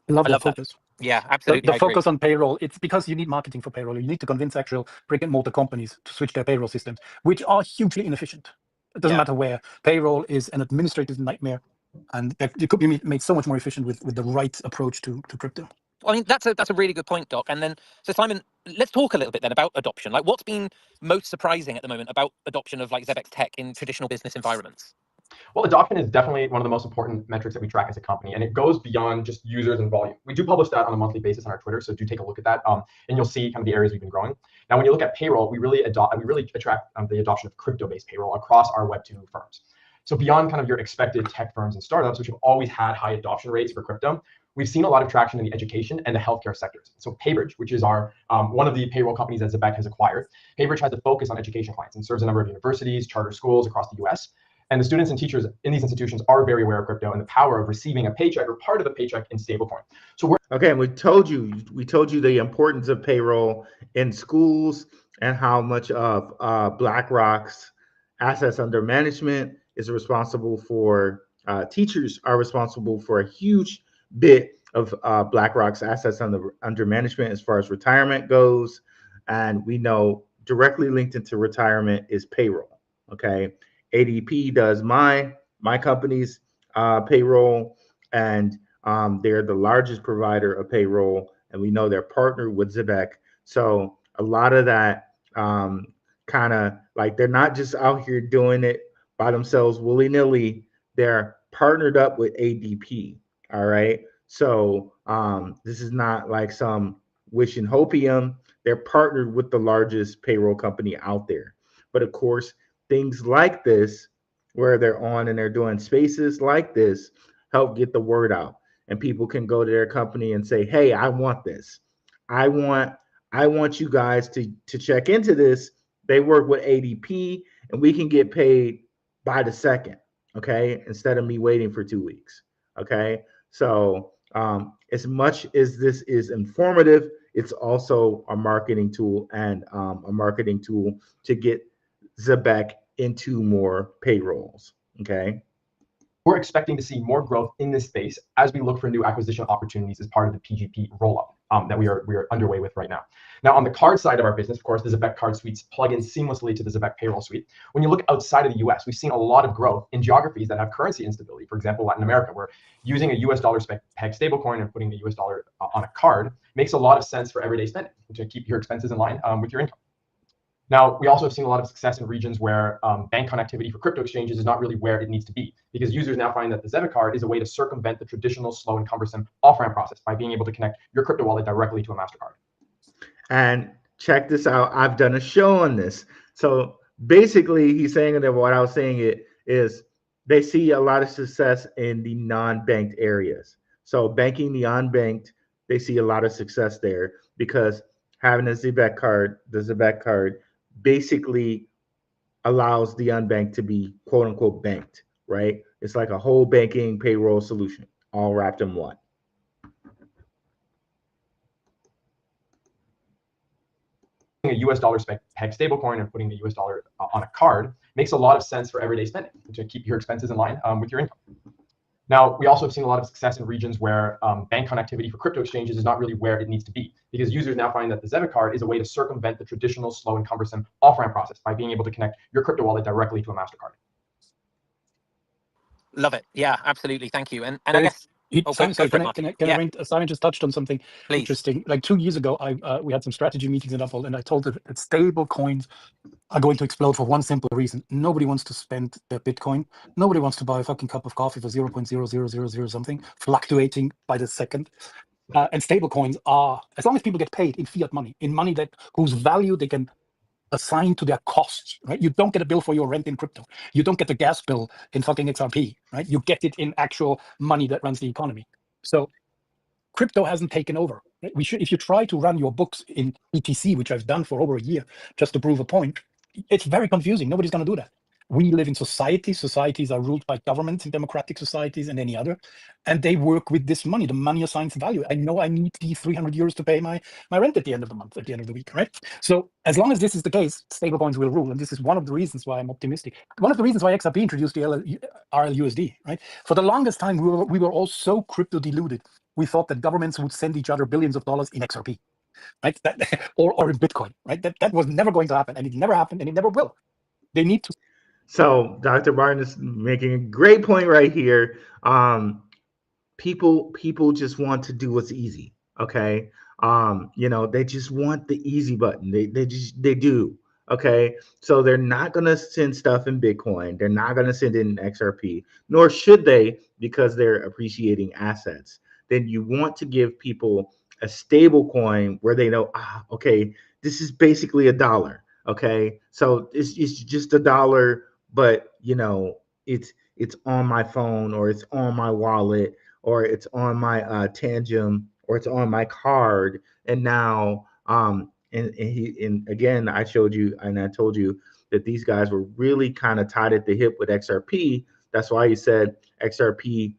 I love love that focus. That. Yeah, absolutely. The focus on payroll, it's because you need marketing for payroll. You need to convince actual brick and mortar companies to switch their payroll systems, which are hugely inefficient. It doesn't matter where. Payroll is an administrative nightmare, and it could be made so much more efficient with the right approach to crypto. I mean, that's a really good point, Doc. And then, so Simon, let's talk a little bit then about adoption. Like, what's been most surprising at the moment about adoption of like Zebec tech in traditional business environments? Well, adoption is definitely one of the most important metrics that we track as a company, and it goes beyond just users and volume. We do publish that on a monthly basis on our Twitter, so do take a look at that, and you'll see kind of the areas we've been growing. Now, when you look at payroll, we really attract the adoption of crypto-based payroll across our Web2 firms. So beyond kind of your expected tech firms and startups, which have always had high adoption rates for crypto, we've seen a lot of traction in the education and the healthcare sectors. So Paybridge, which is our one of the payroll companies that Zebec has acquired, Paybridge has a focus on education clients and serves a number of universities, charter schools across the US. And the students and teachers in these institutions are very aware of crypto and the power of receiving a paycheck or part of the paycheck in stablecoin. So we're okay. We told you the importance of payroll in schools and how much of BlackRock's assets under management is responsible for. Teachers are responsible for a huge bit of BlackRock's assets under management as far as retirement goes, and we know directly linked into retirement is payroll. Okay. ADP does my company's payroll, and they're the largest provider of payroll, and we know they're partnered with Zebec. So a lot of that kind of like they're not just out here doing it by themselves willy-nilly. They're partnered up with ADP. All right. So this is not like some wish and hopium. They're partnered with the largest payroll company out there. But of course, things like this, where they're on and they're doing spaces like this, help get the word out. And people can go to their company and say, hey, I want this. I want you guys to check into this. They work with ADP and we can get paid by the second. Okay. Instead of me waiting for 2 weeks. Okay. So as much as this is informative, it's also a marketing tool and a marketing tool to get Zebec into more payrolls. Okay. We're expecting to see more growth in this space as we look for new acquisition opportunities as part of the PGP rollout that we are underway with right now. Now, on the card side of our business, of course, the Zebec card suites plug in seamlessly to the Zebec payroll suite. When you look outside of the US, we've seen a lot of growth in geographies that have currency instability. For example, Latin America, where using a US dollar peg stablecoin and putting the US dollar on a card makes a lot of sense for everyday spending to keep your expenses in line with your income. Now, we also have seen a lot of success in regions where bank connectivity for crypto exchanges is not really where it needs to be, because users now find that the Zebec card is a way to circumvent the traditional slow and cumbersome off-ramp process by being able to connect your crypto wallet directly to a MasterCard. And check this out. I've done a show on this. So basically, he's saying that what I was saying is they see a lot of success in the non-banked areas. So banking the unbanked, they see a lot of success there because having a Zebec card, the Zebec card, basically allows the unbanked to be quote unquote banked, right? It's like a whole banking payroll solution all wrapped in one. A US dollar peg stablecoin and putting the US dollar on a card makes a lot of sense for everyday spending to keep your expenses in line with your income. Now, we also have seen a lot of success in regions where bank connectivity for crypto exchanges is not really where it needs to be, because users now find that the Zebec card is a way to circumvent the traditional slow and cumbersome off-ramp process by being able to connect your crypto wallet directly to a MasterCard. Love it. Yeah, absolutely. Thank you. And I guess Simon, Go sorry, for it, can I, Martin. can I, can Yeah, I bring, Simon just touched on something please. interesting. Like 2 years ago, we had some strategy meetings in Uphold, and I told them that stable coins are going to explode for one simple reason. Nobody wants to spend their Bitcoin. Nobody wants to buy a fucking cup of coffee for 0.0000 something, fluctuating by the second. And stable coins are, as long as people get paid in fiat money, in money that whose value they can assign to their costs, right? You don't get a bill for your rent in crypto. You don't get the gas bill in fucking XRP, right? You get it in actual money that runs the economy. So crypto hasn't taken over. Right? If you try to run your books in ETC, which I've done for over a year, just to prove a point, it's very confusing. Nobody's going to do that. We live in society. Societies are ruled by governments in democratic societies and any other, and they work with this money. The money assigns value. I know I need these 300 euros to pay my rent at the end of the month, at the end of the week, right? So as long as this is the case, stablecoins will rule, and this is one of the reasons why I'm optimistic. One of the reasons why XRP introduced the RLUSD, right? For the longest time, we were all so crypto deluded. We thought that governments would send each other billions of dollars in XRP, right? Or in Bitcoin, right? That was never going to happen, and it never happened, and it never will. They need to. So Dr. Martin is making a great point right here. People just want to do what's easy. Okay. They just want the easy button. They do. Okay. So they're not going to send stuff in Bitcoin. They're not going to send in XRP, nor should they, because they're appreciating assets. Then you want to give people a stable coin where they know, okay, this is basically $1. Okay. So it's just $1, but it's on my phone, or it's on my wallet, or it's on my Tangem, or it's on my card. And now and again, I showed you and I told you that these guys were really kind of tied at the hip with XRP. That's why he said XRP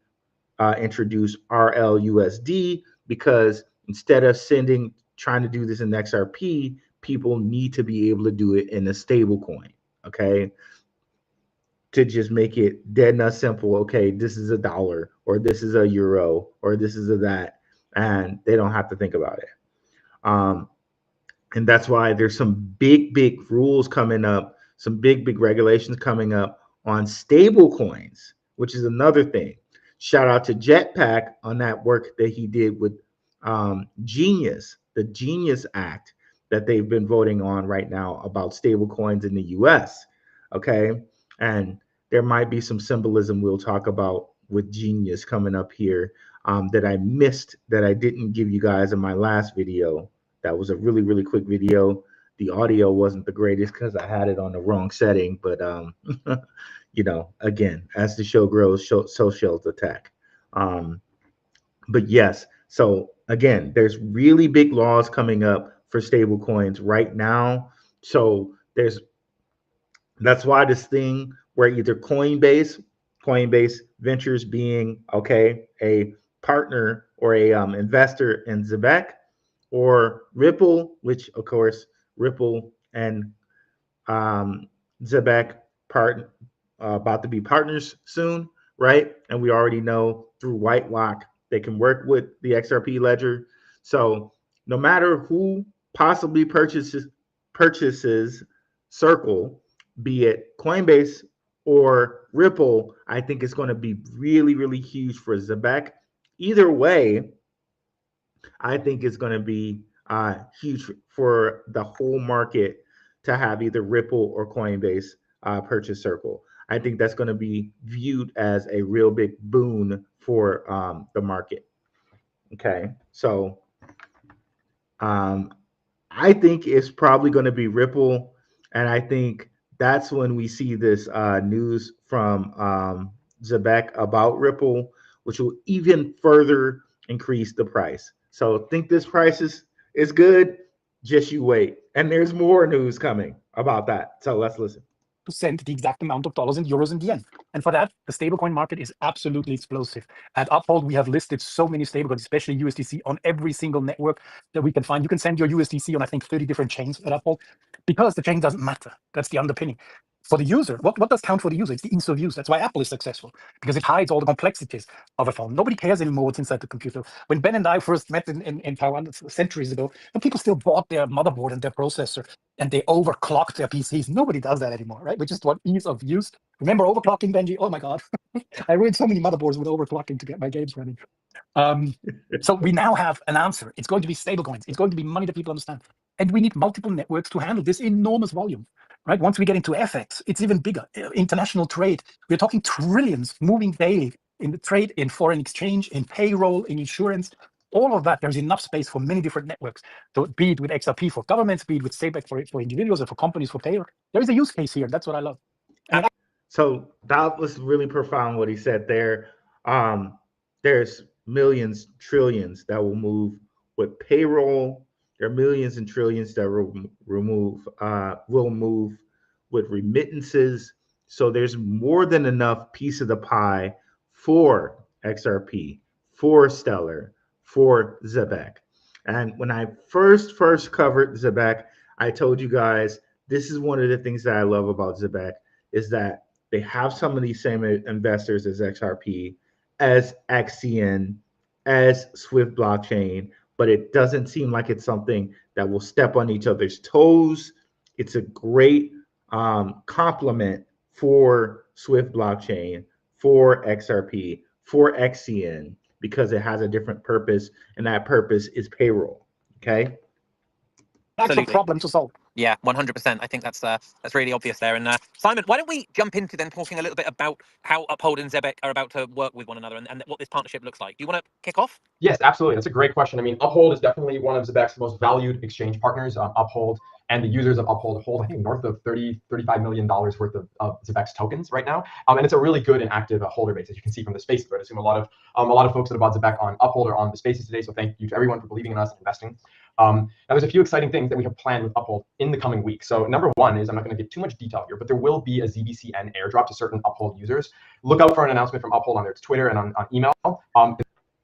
introduced RLUSD, because instead of trying to do this in XRP, people need to be able to do it in a stable coin. Okay. To just make it dead nut simple. Okay, this is $1, or this is €1, or this is that, and they don't have to think about it. And that's why there's some big rules coming up, some big regulations coming up on stable coins, which is another thing. Shout out to Jetpack on that work that he did with Genius, the Genius Act that they've been voting on right now about stable coins in the US. Okay. And there might be some symbolism we'll talk about with Genius coming up here that I missed, that I didn't give you guys in my last video. That was a really quick video. The audio wasn't the greatest because I had it on the wrong setting, but again, as the show grows, so shall the tech. But yes, so again, there's really big laws coming up for stable coins right now. So that's why this thing where either Coinbase Ventures being a partner or a investor in Zebec, or Ripple, which of course Ripple and Zebec about to be partners soon, right? And we already know through Whitelock they can work with the XRP ledger. So no matter who possibly purchases Circle, be it Coinbase or Ripple, I think it's going to be really huge for Zebec. Either way, I think it's going to be huge for the whole market to have either Ripple or Coinbase purchase Circle. I think that's going to be viewed as a real big boon for the market. Okay, so I think it's probably going to be Ripple, and I think that's when we see this news from Zebec about Ripple, which will even further increase the price. So think this price is good. Just you wait. And there's more news coming about that. So let's listen. To send the exact amount of dollars and euros in the end. And for that, the stablecoin market is absolutely explosive. At Uphold, we have listed so many stablecoins, especially USDC, on every single network that we can find. You can send your USDC on, I think, 30 different chains at Uphold, because the chain doesn't matter. That's the underpinning. For the user, what does count for the user? It's the ease of use. That's why Apple is successful, because it hides all the complexities of a phone. Nobody cares anymore what's inside the computer. When Ben and I first met in Taiwan centuries ago, people still bought their motherboard and their processor, and they overclocked their PCs. Nobody does that anymore, right? We just want ease of use. Remember overclocking, Benji? Oh my God. I ruined so many motherboards with overclocking to get my games running. So we now have an answer. It's going to be stablecoins. It's going to be money that people understand. And we need multiple networks to handle this enormous volume, right? Once we get into FX, it's even bigger. International trade, we're talking trillions moving daily in the trade, in foreign exchange, in payroll, in insurance, all of that. There's enough space for many different networks. So be it with XRP for governments, be it with Zebec for individuals and for companies for payroll. There is a use case here. That's what I love. So that was really profound what he said there. There's millions, trillions that will move with payroll. There are millions and trillions that will move with remittances. So there's more than enough piece of the pie for XRP, for Stellar, for Zebec. And when I first covered Zebec, I told you guys this is one of the things that I love about Zebec is that they have some of these same investors as XRP, as XCN, as Swift blockchain, but it doesn't seem like it's something that will step on each other's toes. It's a great complement for Swift blockchain, for XRP, for XCN, because it has a different purpose, and that purpose is payroll. Okay. That's a problem to solve. Yeah, 100%. I think that's really obvious there. And Simon, why don't we jump into then talking a little bit about how Uphold and Zebec are about to work with one another and what this partnership looks like? Do you want to kick off? Yes, absolutely. That's a great question. I mean, Uphold is definitely one of Zebec's most valued exchange partners. Uphold and the users of Uphold hold, I think, north of $35 million worth of Zebec's tokens right now. And it's a really good and active holder base, as you can see from the space. I assume a lot of folks that have bought Zebec on Uphold are on the spaces today. So thank you to everyone for believing in us and investing. Now, there's a few exciting things that we have planned with Uphold in the coming weeks. So number one is, I'm not going to get too much detail here, but there will be a ZBCN airdrop to certain Uphold users. Look out for an announcement from Uphold on their Twitter and on email. A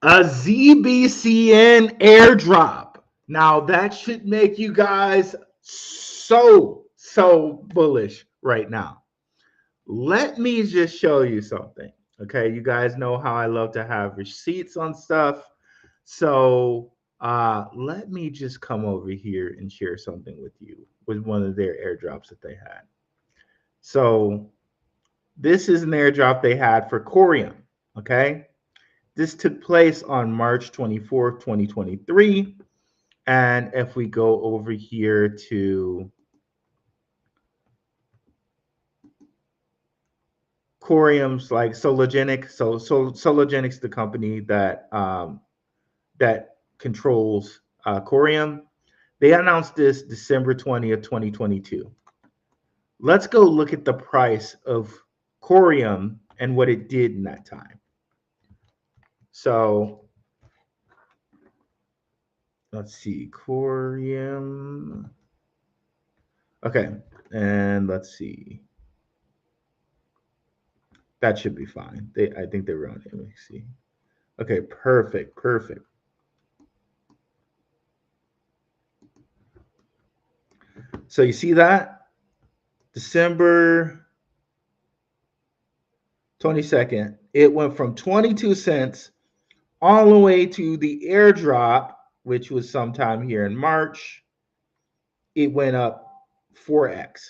ZBCN airdrop. Now that should make you guys so bullish right now. Let me just show you something. Okay, you guys know how I love to have receipts on stuff. So let me just come over here and share something with you with one of their airdrops that they had. So this is an airdrop they had for Corium. Okay. This took place on March 24th, 2023. And if we go over here to Corium's, like Sologenic, so Sologenic's the company that that controls Corium. They announced this December 20th, 2022. Let's go look at the price of Corium and what it did in that time. So let's see, Corium. Okay, and let's see. That should be fine. I think they were on it. Let me see. Okay, perfect. So you see that? December 22nd, it went from 22 cents all the way to the airdrop, which was sometime here in March. It went up 4x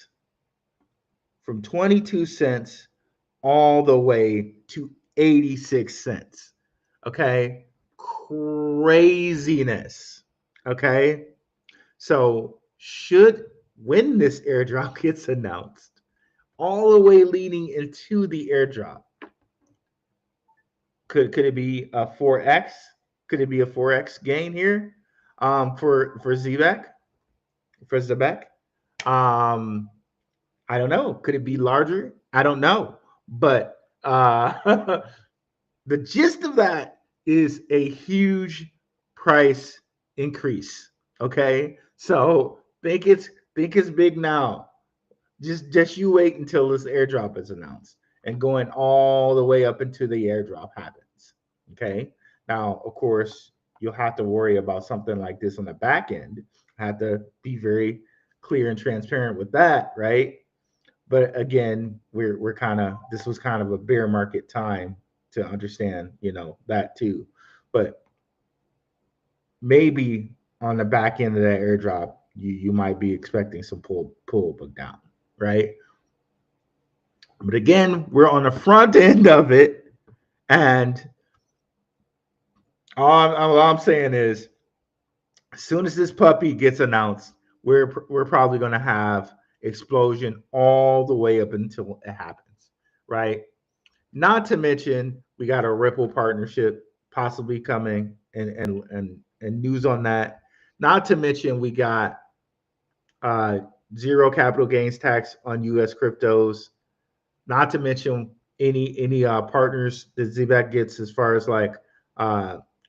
from 22 cents all the way to 86 cents. Okay, craziness. Okay, so when this airdrop gets announced, all the way leading into the airdrop, could it be a 4x? Could it be a 4x gain here for Zebec? For Zebec? I don't know. Could it be larger? I don't know. But the gist of that is a huge price increase. Okay, so think it's big now. Just you wait until this airdrop is announced and going all the way up into the airdrop happens. Okay, now of course you'll have to worry about something like this on the back end. Have to be very clear and transparent with that, right? But again, this was kind of a bear market time to understand, that too. But maybe on the back end of that airdrop, you might be expecting some pull back down, right? But again, we're on the front end of it, and All I'm saying is, as soon as this puppy gets announced, we're probably going to have explosion all the way up until it happens, right? Not to mention we got a Ripple partnership possibly coming, and news on that. Not to mention we got uh, zero capital gains tax on U.S. cryptos. Not to mention any partners that Zebec gets as far as like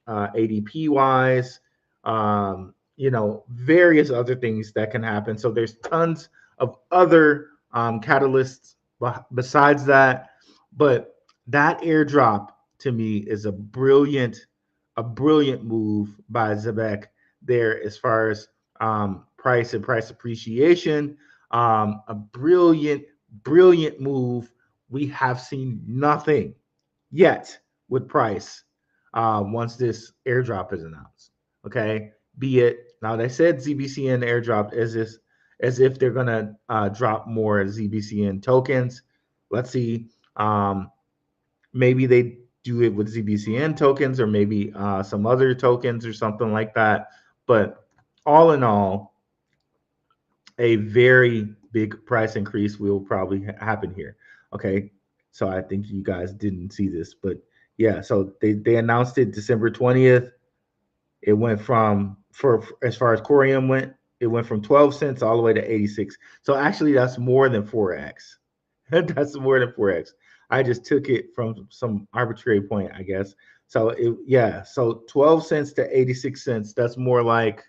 ADP wise, various other things that can happen. So there's tons of other catalysts besides that, but that airdrop to me is a brilliant move by Zebec there as far as price and price appreciation. A brilliant move. We have seen nothing yet with price once this airdrop is announced. Okay, be it now they said ZBCN airdrop as if they're gonna drop more ZBCN tokens. Let's see. Maybe they do it with ZBCN tokens or maybe some other tokens or something like that. But all in all, a very big price increase will probably happen here. Okay, so I think you guys didn't see this, but yeah, so they announced it December 20th. It went from for as far as Corium went, it went from 12 cents all the way to 86. So actually, that's more than 4x. That's more than 4x. I just took it from some arbitrary point, I guess. So so 12 cents to 86 cents. That's more like,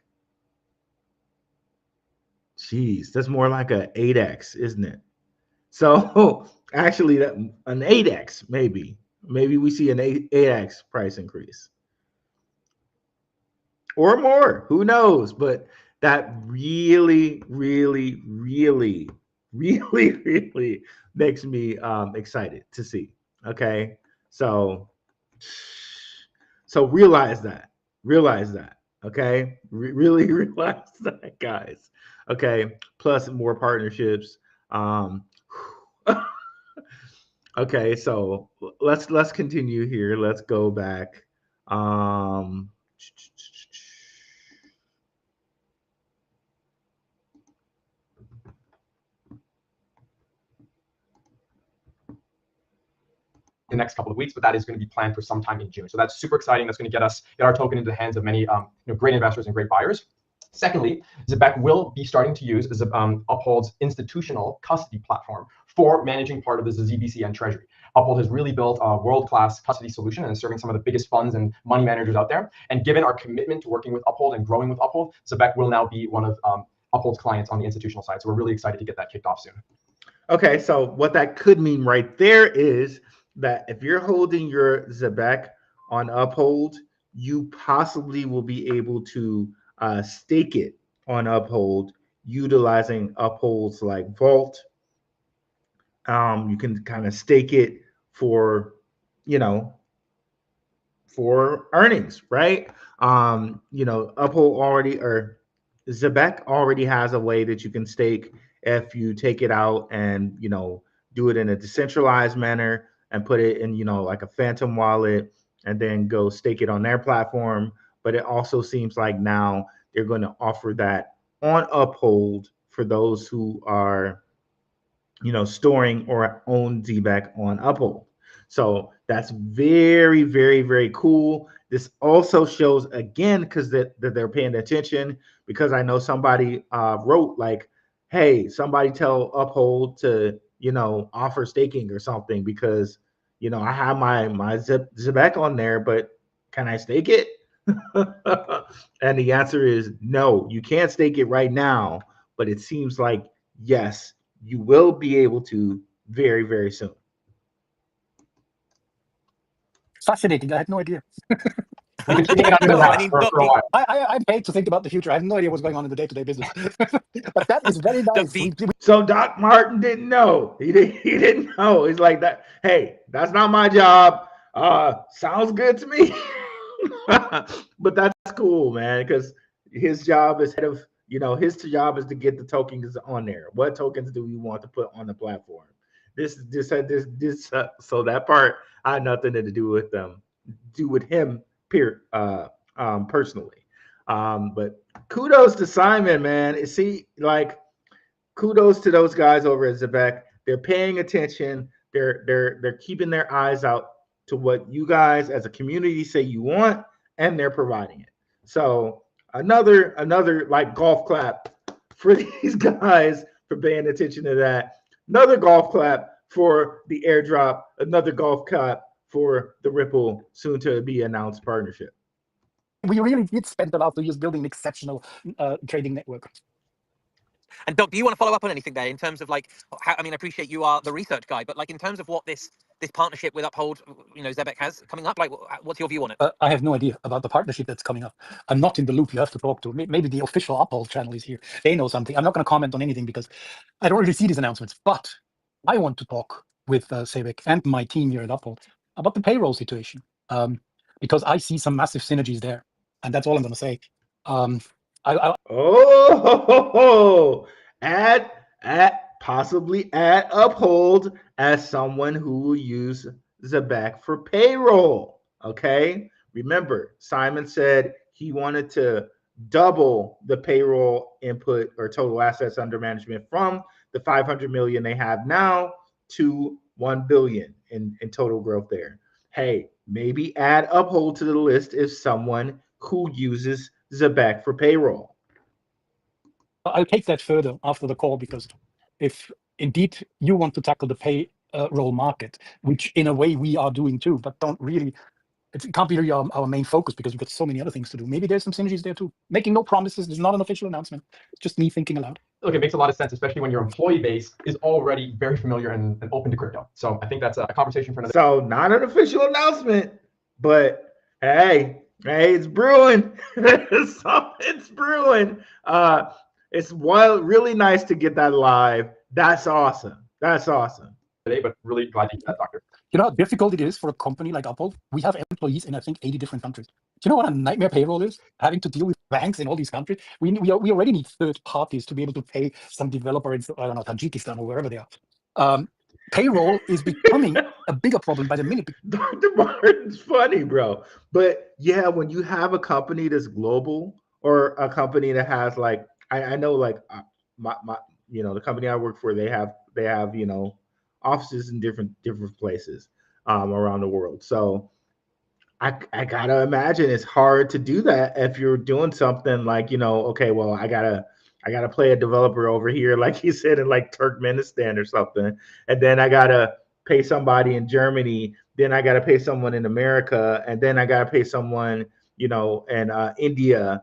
geez, that's more like a 8x, isn't it? So actually, that an 8x maybe. Maybe we see an 8x price increase or more. Who knows? But that really makes me excited to see. Okay, so realize that. Realize that. Okay, really realize that, guys. Okay, plus more partnerships. Okay, so let's continue here. Let's go back. Um, the next couple of weeks, but that is going to be planned for sometime in June. So that's super exciting. That's going to get our token into the hands of many great investors and great buyers. Secondly, Zebec will be starting to use Uphold's institutional custody platform for managing part of the ZBCN treasury. Uphold has really built a world-class custody solution and is serving some of the biggest funds and money managers out there. And given our commitment to working with Uphold and growing with Uphold, Zebec will now be one of Uphold's clients on the institutional side. So we're really excited to get that kicked off soon. Okay, so what that could mean right there is that if you're holding your Zebec on Uphold, you possibly will be able to stake it on Uphold utilizing Uphold's like vault. You can kind of stake it for, for earnings, right? Uphold already or Zebec already has a way that you can stake if you take it out and do it in a decentralized manner and put it in like a phantom wallet and then go stake it on their platform. But it also seems like now they're going to offer that on Uphold for those who are storing or own Zebec on Uphold. So that's very cool. This also shows again because that they're paying attention, because I know somebody wrote like, hey, somebody tell Uphold to offer staking or something, because I have my Zebec on there, but can I stake it? And the answer is no, you can't stake it right now, but it seems like yes, you will be able to very soon. Fascinating. I had no idea. We've been keeping it under the wraps for a while. I hate to think about the future. I have no idea what's going on in the day-to-day business. But that is very nice. So Doc Martin didn't know. He didn't know. He's like that. Hey, that's not my job. Sounds good to me. But that's cool, man, because his job is head of, his job is to get the tokens on there. What tokens do we want to put on the platform? So that part I had nothing to do with him, personally. But kudos to Simon, man. See, like, kudos to those guys over at Zebec. They're paying attention. They're keeping their eyes out to what you guys as a community say you want, and they're providing it. So another like golf clap for these guys for paying attention to that. Another golf clap for the airdrop. Another golf clap for the Ripple soon to be announced partnership. We really did spend the last 2 years building an exceptional trading network. And Doc, do you want to follow up on anything there in terms of like, how, I mean, I appreciate you are the research guy, but like in terms of what this partnership with Uphold, Zebec has coming up, like what's your view on it? I have no idea about the partnership that's coming up. I'm not in the loop. You have to talk to maybe the official Uphold channel is here. They know something. I'm not going to comment on anything because I don't really see these announcements, but I want to talk with Zebec and my team here at Uphold about the payroll situation because I see some massive synergies there. And that's all I'm going to say. Possibly add Uphold as someone who will use Zebec for payroll. Okay. Remember, Simon said he wanted to double the payroll input or total assets under management from the 500 million they have now to 1 billion in total growth there. Hey, maybe add Uphold to the list if someone who uses Zebec for payroll. I'll take that further after the call, because if indeed you want to tackle the payroll market, which in a way we are doing too, but don't really, it can't be really our main focus because we've got so many other things to do. Maybe there's some synergies there too. Making no promises. There's not an official announcement. It's just me thinking aloud. Look, it makes a lot of sense, especially when your employee base is already very familiar and open to crypto. So I think that's a conversation for another. So not an official announcement, but hey, it's brewing. It's brewing. It's really nice to get that live. That's awesome. That's awesome. Today, but really glad to hear that, Doctor. You know how difficult it is for a company like Uphold? We have employees in, I think, 80 different countries. Do you know what a nightmare payroll is? Having to deal with banks in all these countries. We already need third parties to be able to pay some developer in, I don't know, Tajikistan or wherever they are. Payroll is becoming a bigger problem by the minute. Dr. Martin's funny, bro. But yeah, when you have a company that's global or a company that has like, I know like my the company I work for, they have offices in different places around the world. So I gotta imagine it's hard to do that if you're doing something like, okay, well, I gotta play a developer over here, like he said, in like Turkmenistan or something, and then I gotta pay somebody in Germany, then I gotta pay someone in America, and then I gotta pay someone in India.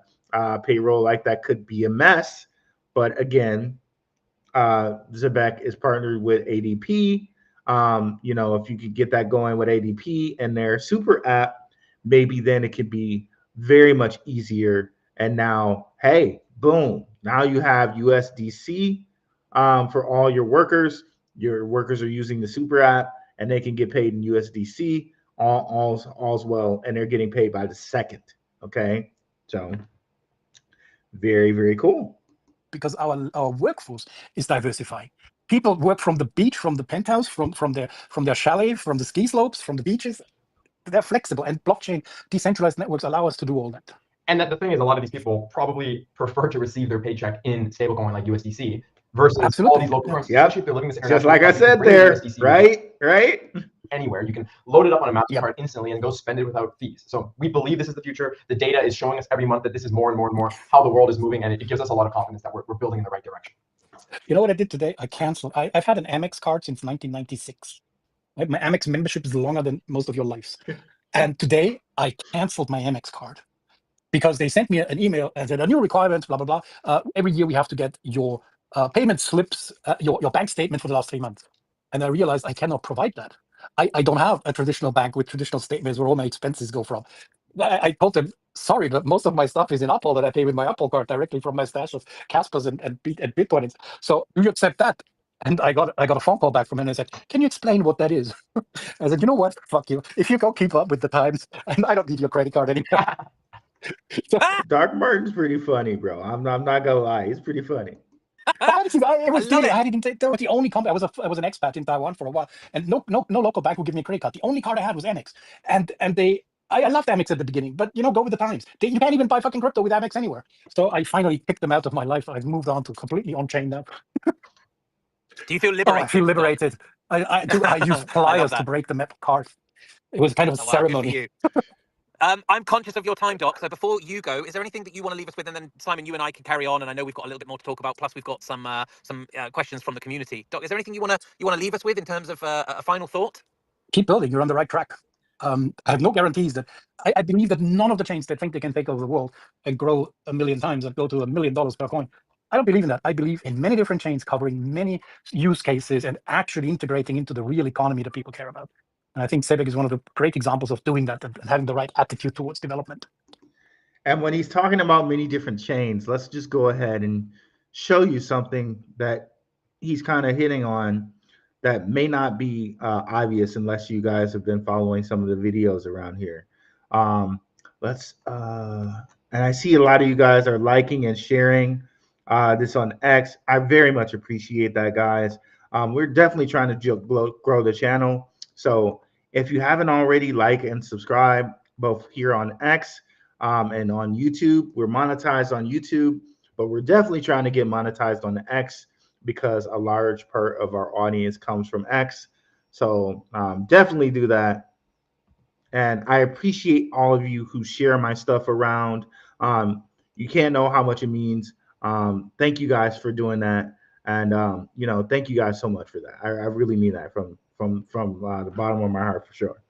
Payroll. Like that could be a mess. But again, Zebec is partnered with ADP. If you could get that going with ADP and their super app, maybe then it could be very much easier. And now, hey, boom, now you have USDC for all your workers. Your workers are using the super app and they can get paid in USDC. All's well, and they're getting paid by the second. Okay, so very, very cool. Because our workforce is diversifying. People work from the beach, from the penthouse, from their chalet, from the ski slopes, from the beaches. They're flexible, and blockchain decentralized networks allow us to do all that. And the thing is, a lot of these people probably prefer to receive their paycheck in stablecoin like USDC versus all these local currencies. Yep. Especially if they're living this just like I said there, right? Anywhere. You can load it up on a MasterCard instantly and go spend it without fees. So we believe this is the future. The data is showing us every month that this is more and more and more how the world is moving, and it gives us a lot of confidence that we're building in the right direction. You know what I did today? I canceled. I've had an Amex card since 1996. My Amex membership is longer than most of your lives. And today I canceled my Amex card because they sent me an email and said a new requirement, blah, blah, blah. Every year we have to get your payment slips, your bank statement for the last 3 months. And I realized I cannot provide that. I don't have a traditional bank with traditional statements where all my expenses go from. I told them, sorry, but most of my stuff is in Uphold that I pay with my Uphold card directly from my stash of Caspers and Bitcoins. So do you accept that? And I got a phone call back from him and I said, can you explain what that is? I said, you know what? Fuck you. If you go keep up with the times, and I don't need your credit card anymore. Doc Martin's pretty funny, bro. I'm not gonna lie. He's pretty funny. I didn't take that was the only company. I was an expat in Taiwan for a while, and no local bank would give me a credit card. The only card I had was Amex, and they I loved Amex at the beginning, but go with the times. You can't even buy fucking crypto with Amex anywhere. So I finally kicked them out of my life. I've moved on to completely on-chain now. Do you feel Oh, liberated? I feel liberated. I used pliers to break the metal card. It was kind of a ceremony. I'm conscious of your time, Doc. So before you go, is there anything that you want to leave us with? And then Simon, you and I can carry on. And I know we've got a little bit more to talk about. Plus, we've got some questions from the community. Doc, is there anything you want to leave us with in terms of a final thought? Keep building. You're on the right track. I have no guarantees that I believe that none of the chains that think they can take over the world and grow 1 million times and go to $1 million per coin. I don't believe in that. I believe in many different chains covering many use cases and actually integrating into the real economy that people care about. And I think Zebec is one of the great examples of doing that and having the right attitude towards development. And when he's talking about many different chains, let's just go ahead and show you something that he's kind of hitting on that may not be obvious unless you guys have been following some of the videos around here. And I see a lot of you guys are liking and sharing this on X. I very much appreciate that, guys. We're definitely trying to grow the channel. So if you haven't already, like and subscribe both here on X and on YouTube. We're monetized on YouTube, but we're definitely trying to get monetized on the X because a large part of our audience comes from X. So definitely do that. And I appreciate all of you who share my stuff around. You can't know how much it means. Thank you guys for doing that. And, thank you guys so much for that. I really mean that from the bottom of my heart for sure.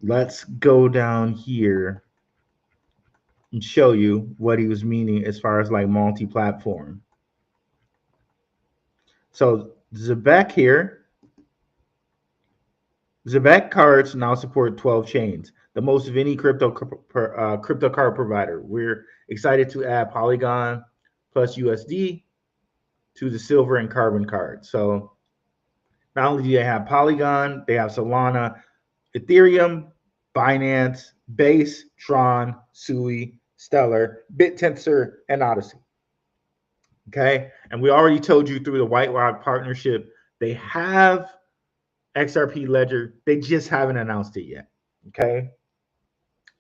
Let's go down here and show you what he was meaning as far as like multi-platform. So Zebec here. Zebec cards now support 12 chains, the most of any crypto card provider. We're excited to add Polygon plus USD to the silver and carbon card. So not only do they have Polygon, they have Solana, Ethereum, Binance, Base, Tron, Sui, Stellar, BitTensor, and Odyssey. Okay, and we already told you through the White Rock partnership, they have XRP Ledger. They just haven't announced it yet. Okay,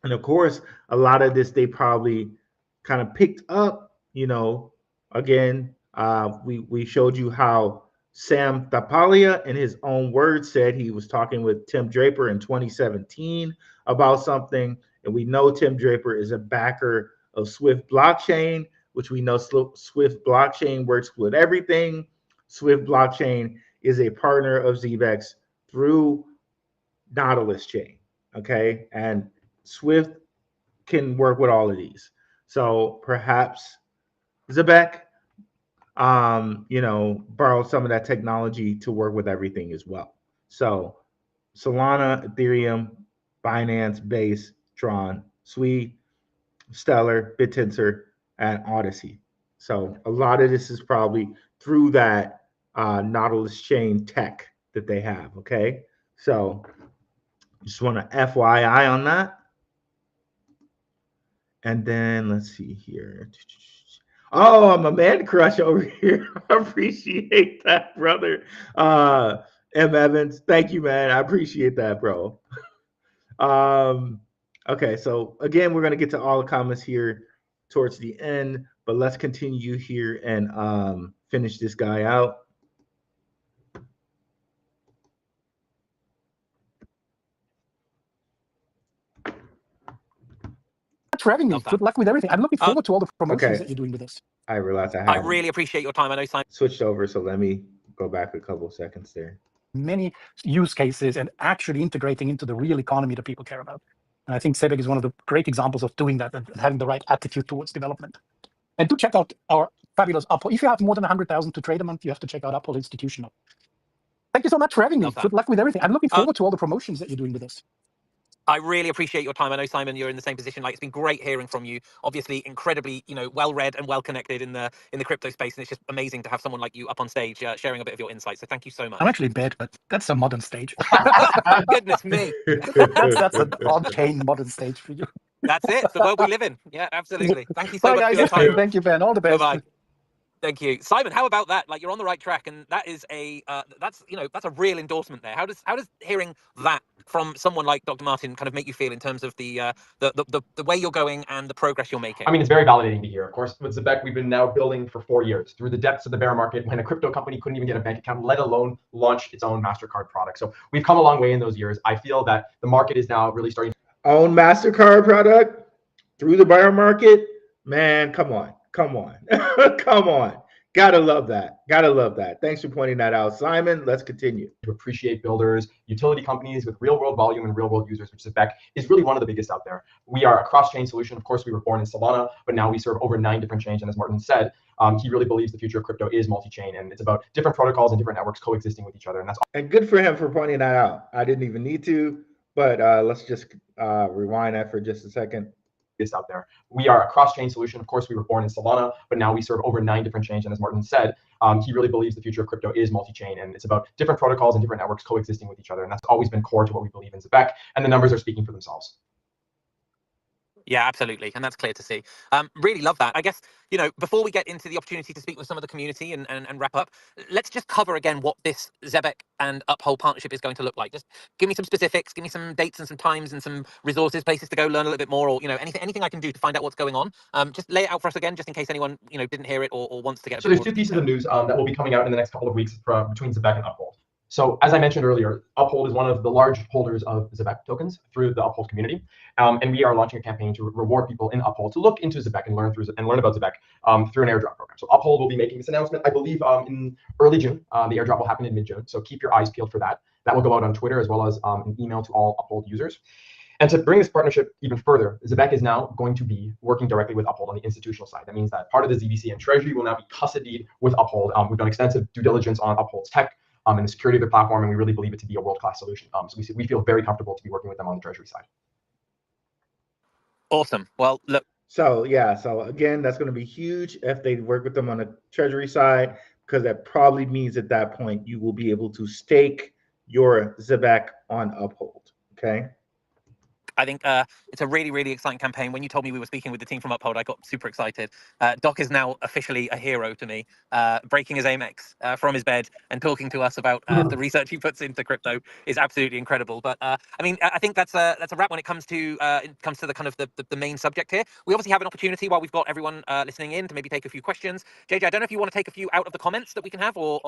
and of course, a lot of this they probably kind of picked up. Again, we showed you how Sam Tapalia, in his own words, said he was talking with Tim Draper in 2017 about something, and we know Tim Draper is a backer of Swift blockchain, which we know Swift blockchain works with everything. Swift blockchain is a partner of Zebec through Nautilus chain, okay? And Swift can work with all of these. So perhaps Zebec, borrowed some of that technology to work with everything as well. So Solana, Ethereum, Binance, Base, Tron, Sui, Stellar, BitTensor, and Odyssey. So a lot of this is probably through that Nautilus chain tech that they have, okay? So just want to FYI on that. And then let's see here. Oh, I'm a man crush over here. I appreciate that, brother. M. Evans, thank you, man. I appreciate that, bro. Okay, so again, we're gonna get to all the comments here towards the end, but let's continue here and finish this guy out. For having me. Good luck with everything. I'm looking forward to all the promotions that you're doing with us. I realized I really appreciate your time. I know Simon switched over, so let me go back a couple of seconds there. Many use cases and actually integrating into the real economy that people care about. And I think Zebec is one of the great examples of doing that and having the right attitude towards development. And do check out our fabulous Uphold. If you have more than 100,000 to trade a month, you have to check out Uphold Institutional. Thank you so much for having me. Good luck with everything. I'm looking forward to all the promotions that you're doing with us. I really appreciate your time. I know, Simon, you're in the same position. Like, it's been great hearing from you. Obviously, incredibly, well read and well connected in the crypto space, and it's just amazing to have someone like you up on stage sharing a bit of your insights. So thank you so much. I'm actually bad, but that's a modern stage. Goodness me, that's an on-chain modern stage for you. That's it. It's the world we live in. Yeah, absolutely. Thank you so much guys. for your time. Thank you, Ben. All the best. Bye-bye. Thank you, Simon. How about that? Like, you're on the right track, and that is a that's a real endorsement there. How does hearing that from someone like Dr. Martin kind of make you feel in terms of the way you're going and the progress you're making? I mean, it's very validating to hear. Of course, with Zebec, we've been now building for 4 years through the depths of the bear market when a crypto company couldn't even get a bank account, let alone launch its own MasterCard product. So we've come a long way in those years. I feel that the market is now really starting. Own MasterCard product through the bear market, man, come on, come on, come on. Gotta love that. Gotta love that. Thanks for pointing that out, Simon. Let's continue. To appreciate builders, utility companies with real world volume and real world users, which Zebec is really one of the biggest out there. We are a cross-chain solution. Of course, we were born in Solana, but now we serve over 9 different chains. And as Martin said, he really believes the future of crypto is multi-chain, and it's about different protocols and different networks coexisting with each other. And that's and good for him for pointing that out. I didn't even need to, but let's just rewind that for just a second. Out there. We are a cross-chain solution. Of course, we were born in Solana, but now we serve over 9 different chains. And as Martin said, he really believes the future of crypto is multi-chain, and it's about different protocols and different networks coexisting with each other. And that's always been core to what we believe in Zebec, and the numbers are speaking for themselves. Yeah, absolutely. And that's clear to see. Really love that. I guess, you know, before we get into the opportunity to speak with some of the community and wrap up, let's just cover again what this Zebec and Uphold partnership is going to look like. Just give me some specifics, give me some dates and some times and some resources, places to go learn a little bit more, or, you know, anything I can do to find out what's going on. Just lay it out for us again, just in case anyone, you know, didn't hear it or wants to get So there's 2 pieces of news that will be coming out in the next couple of weeks between Zebec and Uphold. So as I mentioned earlier, Uphold is one of the large holders of Zebec tokens through the Uphold community, and we are launching a campaign to reward people in Uphold to look into Zebec and learn about Zebec through an airdrop program. So Uphold will be making this announcement, I believe, in early June. The airdrop will happen in mid-June, so keep your eyes peeled for that. That will go out on Twitter as well as an email to all Uphold users. And to bring this partnership even further, Zebec is now going to be working directly with Uphold on the institutional side. That means that part of the ZVC and Treasury will now be custodied with Uphold. We've done extensive due diligence on Uphold's tech and the security of the platform, and we really believe it to be a world-class solution. So we feel very comfortable to be working with them on the Treasury side. Awesome. Well, look. So yeah, so again, that's going to be huge if they work with them on the Treasury side, because that probably means at that point you will be able to stake your Zebec on Uphold. Okay. I think it's a really, really exciting campaign. When you told me we were speaking with the team from Uphold, I got super excited. Doc is now officially a hero to me, breaking his Amex from his bed and talking to us about the research he puts into crypto is absolutely incredible. But I mean, I think that's a wrap when it comes to the kind of the main subject here. We obviously have an opportunity while we've got everyone listening in to maybe take a few questions. JJ, I don't know if you want to take a few out of the comments that we can have, or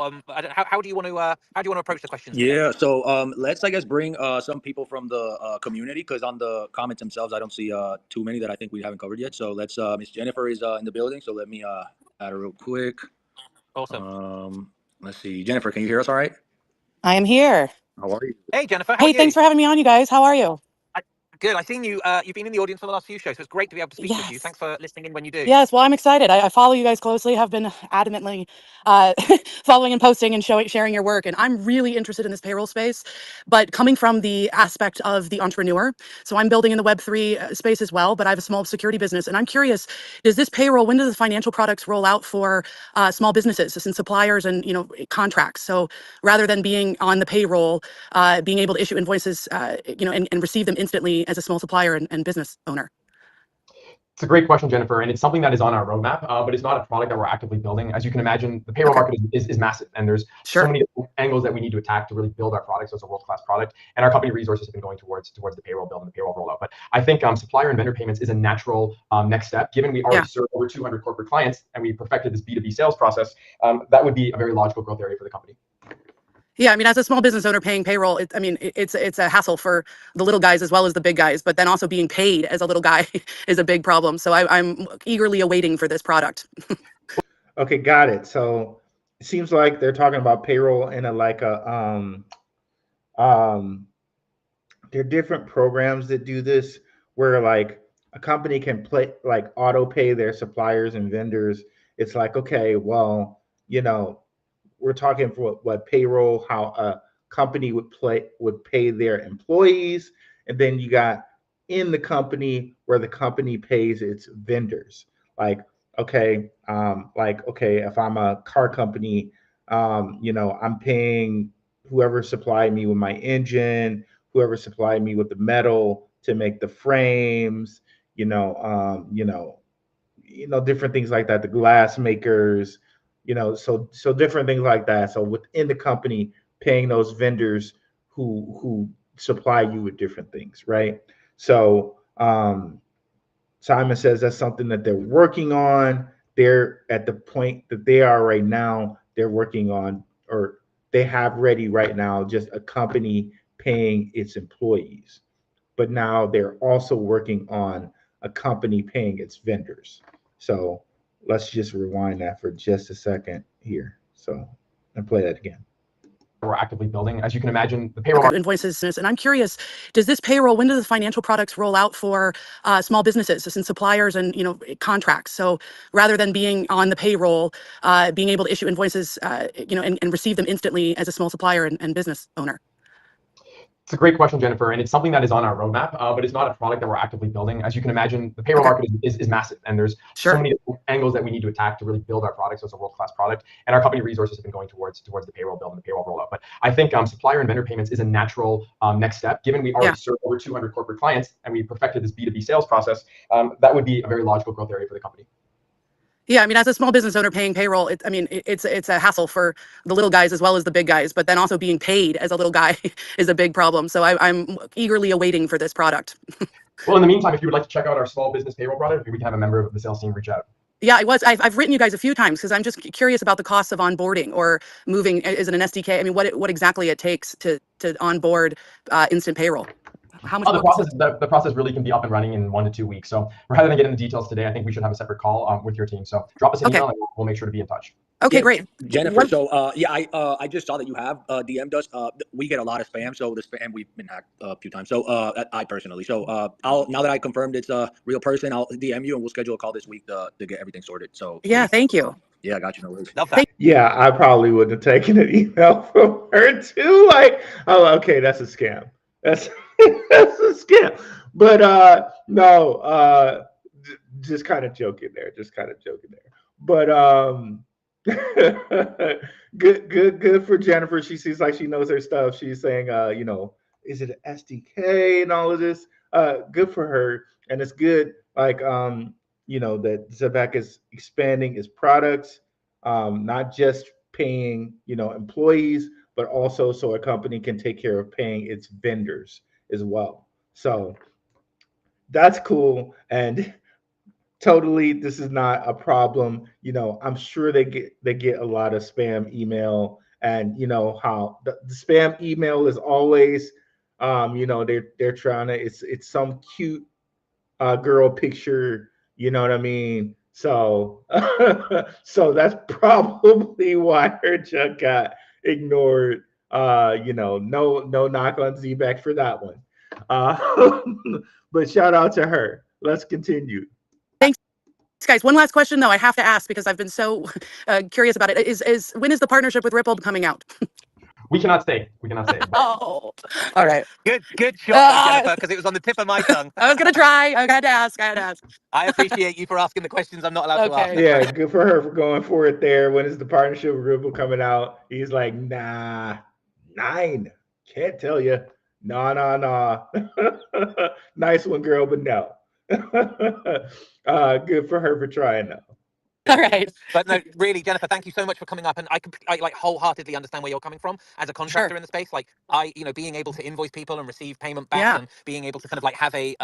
how do you want to approach the questions? Yeah, so let's I guess bring some people from the community, because on the comments themselves I don't see too many that I think we haven't covered yet. So let's Miss Jennifer is in the building, so let me add her real quick. Awesome. Let's see, Jennifer, can you hear us all right? I am here. How are you? Hey Jennifer, how Hey, are you? thanks for having me on, you guys. How are you? Good. I've seen you. You've been in the audience for the last few shows, so it's great to be able to speak with you. Yes. Thanks for listening in when you do. Yes, well, I'm excited. I follow you guys closely, have been adamantly following and posting and sharing your work. And I'm really interested in this payroll space, but coming from the aspect of the entrepreneur. So I'm building in the Web3 space as well, but I have a small security business. And I'm curious, does this payroll, when does the financial products roll out for small businesses and suppliers and, you know, contracts? So rather than being on the payroll, being able to issue invoices, you know, and receive them instantly as a small supplier and business owner. It's a great question, Jennifer, and it's something that is on our roadmap, but it's not a product that we're actively building. As you can imagine, the payroll market is massive, and there's so many angles that we need to attack to really build our product so it's a world-class product. And our company resources have been going towards the payroll build and the payroll rollout. But I think supplier and vendor payments is a natural next step, given we already serve over 200 corporate clients and we perfected this B2B sales process. That would be a very logical growth area for the company. Yeah, I mean, as a small business owner paying payroll, it's a hassle for the little guys as well as the big guys, but then also being paid as a little guy is a big problem. So I'm eagerly awaiting for this product. Okay, got it. So it seems like they're talking about payroll in there are different programs that do this where like a company can auto pay their suppliers and vendors. It's like, okay, well, you know, we're talking for what payroll, how a company would pay their employees, and then you got in the company where the company pays its vendors. Like, okay, if I'm a car company, you know, I'm paying whoever supplied me with my engine, whoever supplied me with the metal to make the frames, different things like that, the glass makers. So different things like that. So within the company, paying those vendors who supply you with different things, right? So Simon says that's something that they're working on. They're at the point that they are right now. They're working on, or they have ready right now, just a company paying its employees. But now they're also working on a company paying its vendors. So let's just rewind that for just a second here. So and play that again. We're actively building. As you can imagine, the payroll invoices. And I'm curious, does this payroll, when do the financial products roll out for small businesses and suppliers and, you know, contracts? So rather than being on the payroll, being able to issue invoices, you know, and receive them instantly as a small supplier and business owner. It's a great question, Jennifer, and it's something that is on our roadmap, but it's not a product that we're actively building. As you can imagine, the payroll market is massive, and there's so many angles that we need to attack to really build our product so it's a world-class product. And our company resources have been going towards the payroll build and the payroll rollout. But I think supplier and vendor payments is a natural next step, given we already serve over 200 corporate clients and we perfected this B2B sales process. That would be a very logical growth area for the company. Yeah, I mean, as a small business owner paying payroll, it's a hassle for the little guys as well as the big guys. But then also being paid as a little guy is a big problem. So I'm eagerly awaiting for this product. Well, in the meantime, if you would like to check out our small business payroll product, we can have a member of the sales team reach out. Yeah, I've written you guys a few times because I'm just curious about the costs of onboarding or moving. Is it an SDK? I mean, what exactly it takes to onboard instant payroll? How much the process really can be up and running in 1 to 2 weeks. So rather than get into the details today, I think we should have a separate call with your team. So drop us an email and we'll make sure to be in touch. Okay, great. Jennifer, so yeah, I just saw that you have DM'd us. We get a lot of spam, so the spam we've been hacked a few times. So I personally, so now that I confirmed it's a real person, I'll DM you and we'll schedule a call this week to get everything sorted. So yeah, thank you. Yeah, I got you. No worries. Yeah, I probably wouldn't have taken an email from her too. Like, oh, okay, that's a scam. That's that's a scam. But no, just kind of joking there. But good for Jennifer. She seems like she knows her stuff. She's saying, you know, is it an SDK and all of this? Good for her, and it's good. Like, you know, that Zebec is expanding its products, not just paying, you know, employees, but also so a company can take care of paying its vendors as well. So that's cool. And totally, this is not a problem. You know, I'm sure they get a lot of spam email, and you know how the spam email is always, you know, they're trying to, it's some cute girl picture, you know what I mean? So so that's probably why her junk got ignored. You know, no knock on Zebec for that one. But shout out to her. Let's continue. Thanks, guys. One last question though, I have to ask because I've been so curious about it. Is when is the partnership with Uphold coming out? We cannot say. Oh, all right. Good shot, Jennifer, because it was on the tip of my tongue. I was gonna try. I had to ask. I appreciate you for asking the questions I'm not allowed to ask. Yeah, good for her for going for it there. When is the partnership with Ripple coming out? He's like, nah, 9. Can't tell you. Nah. Nice one, girl, but no. Good for her for trying though. All right. But no, really, Jennifer, thank you so much for coming up. And I like wholeheartedly understand where you're coming from as a contractor in the space. Like you know, being able to invoice people and receive payment back and being able to kind of like have a,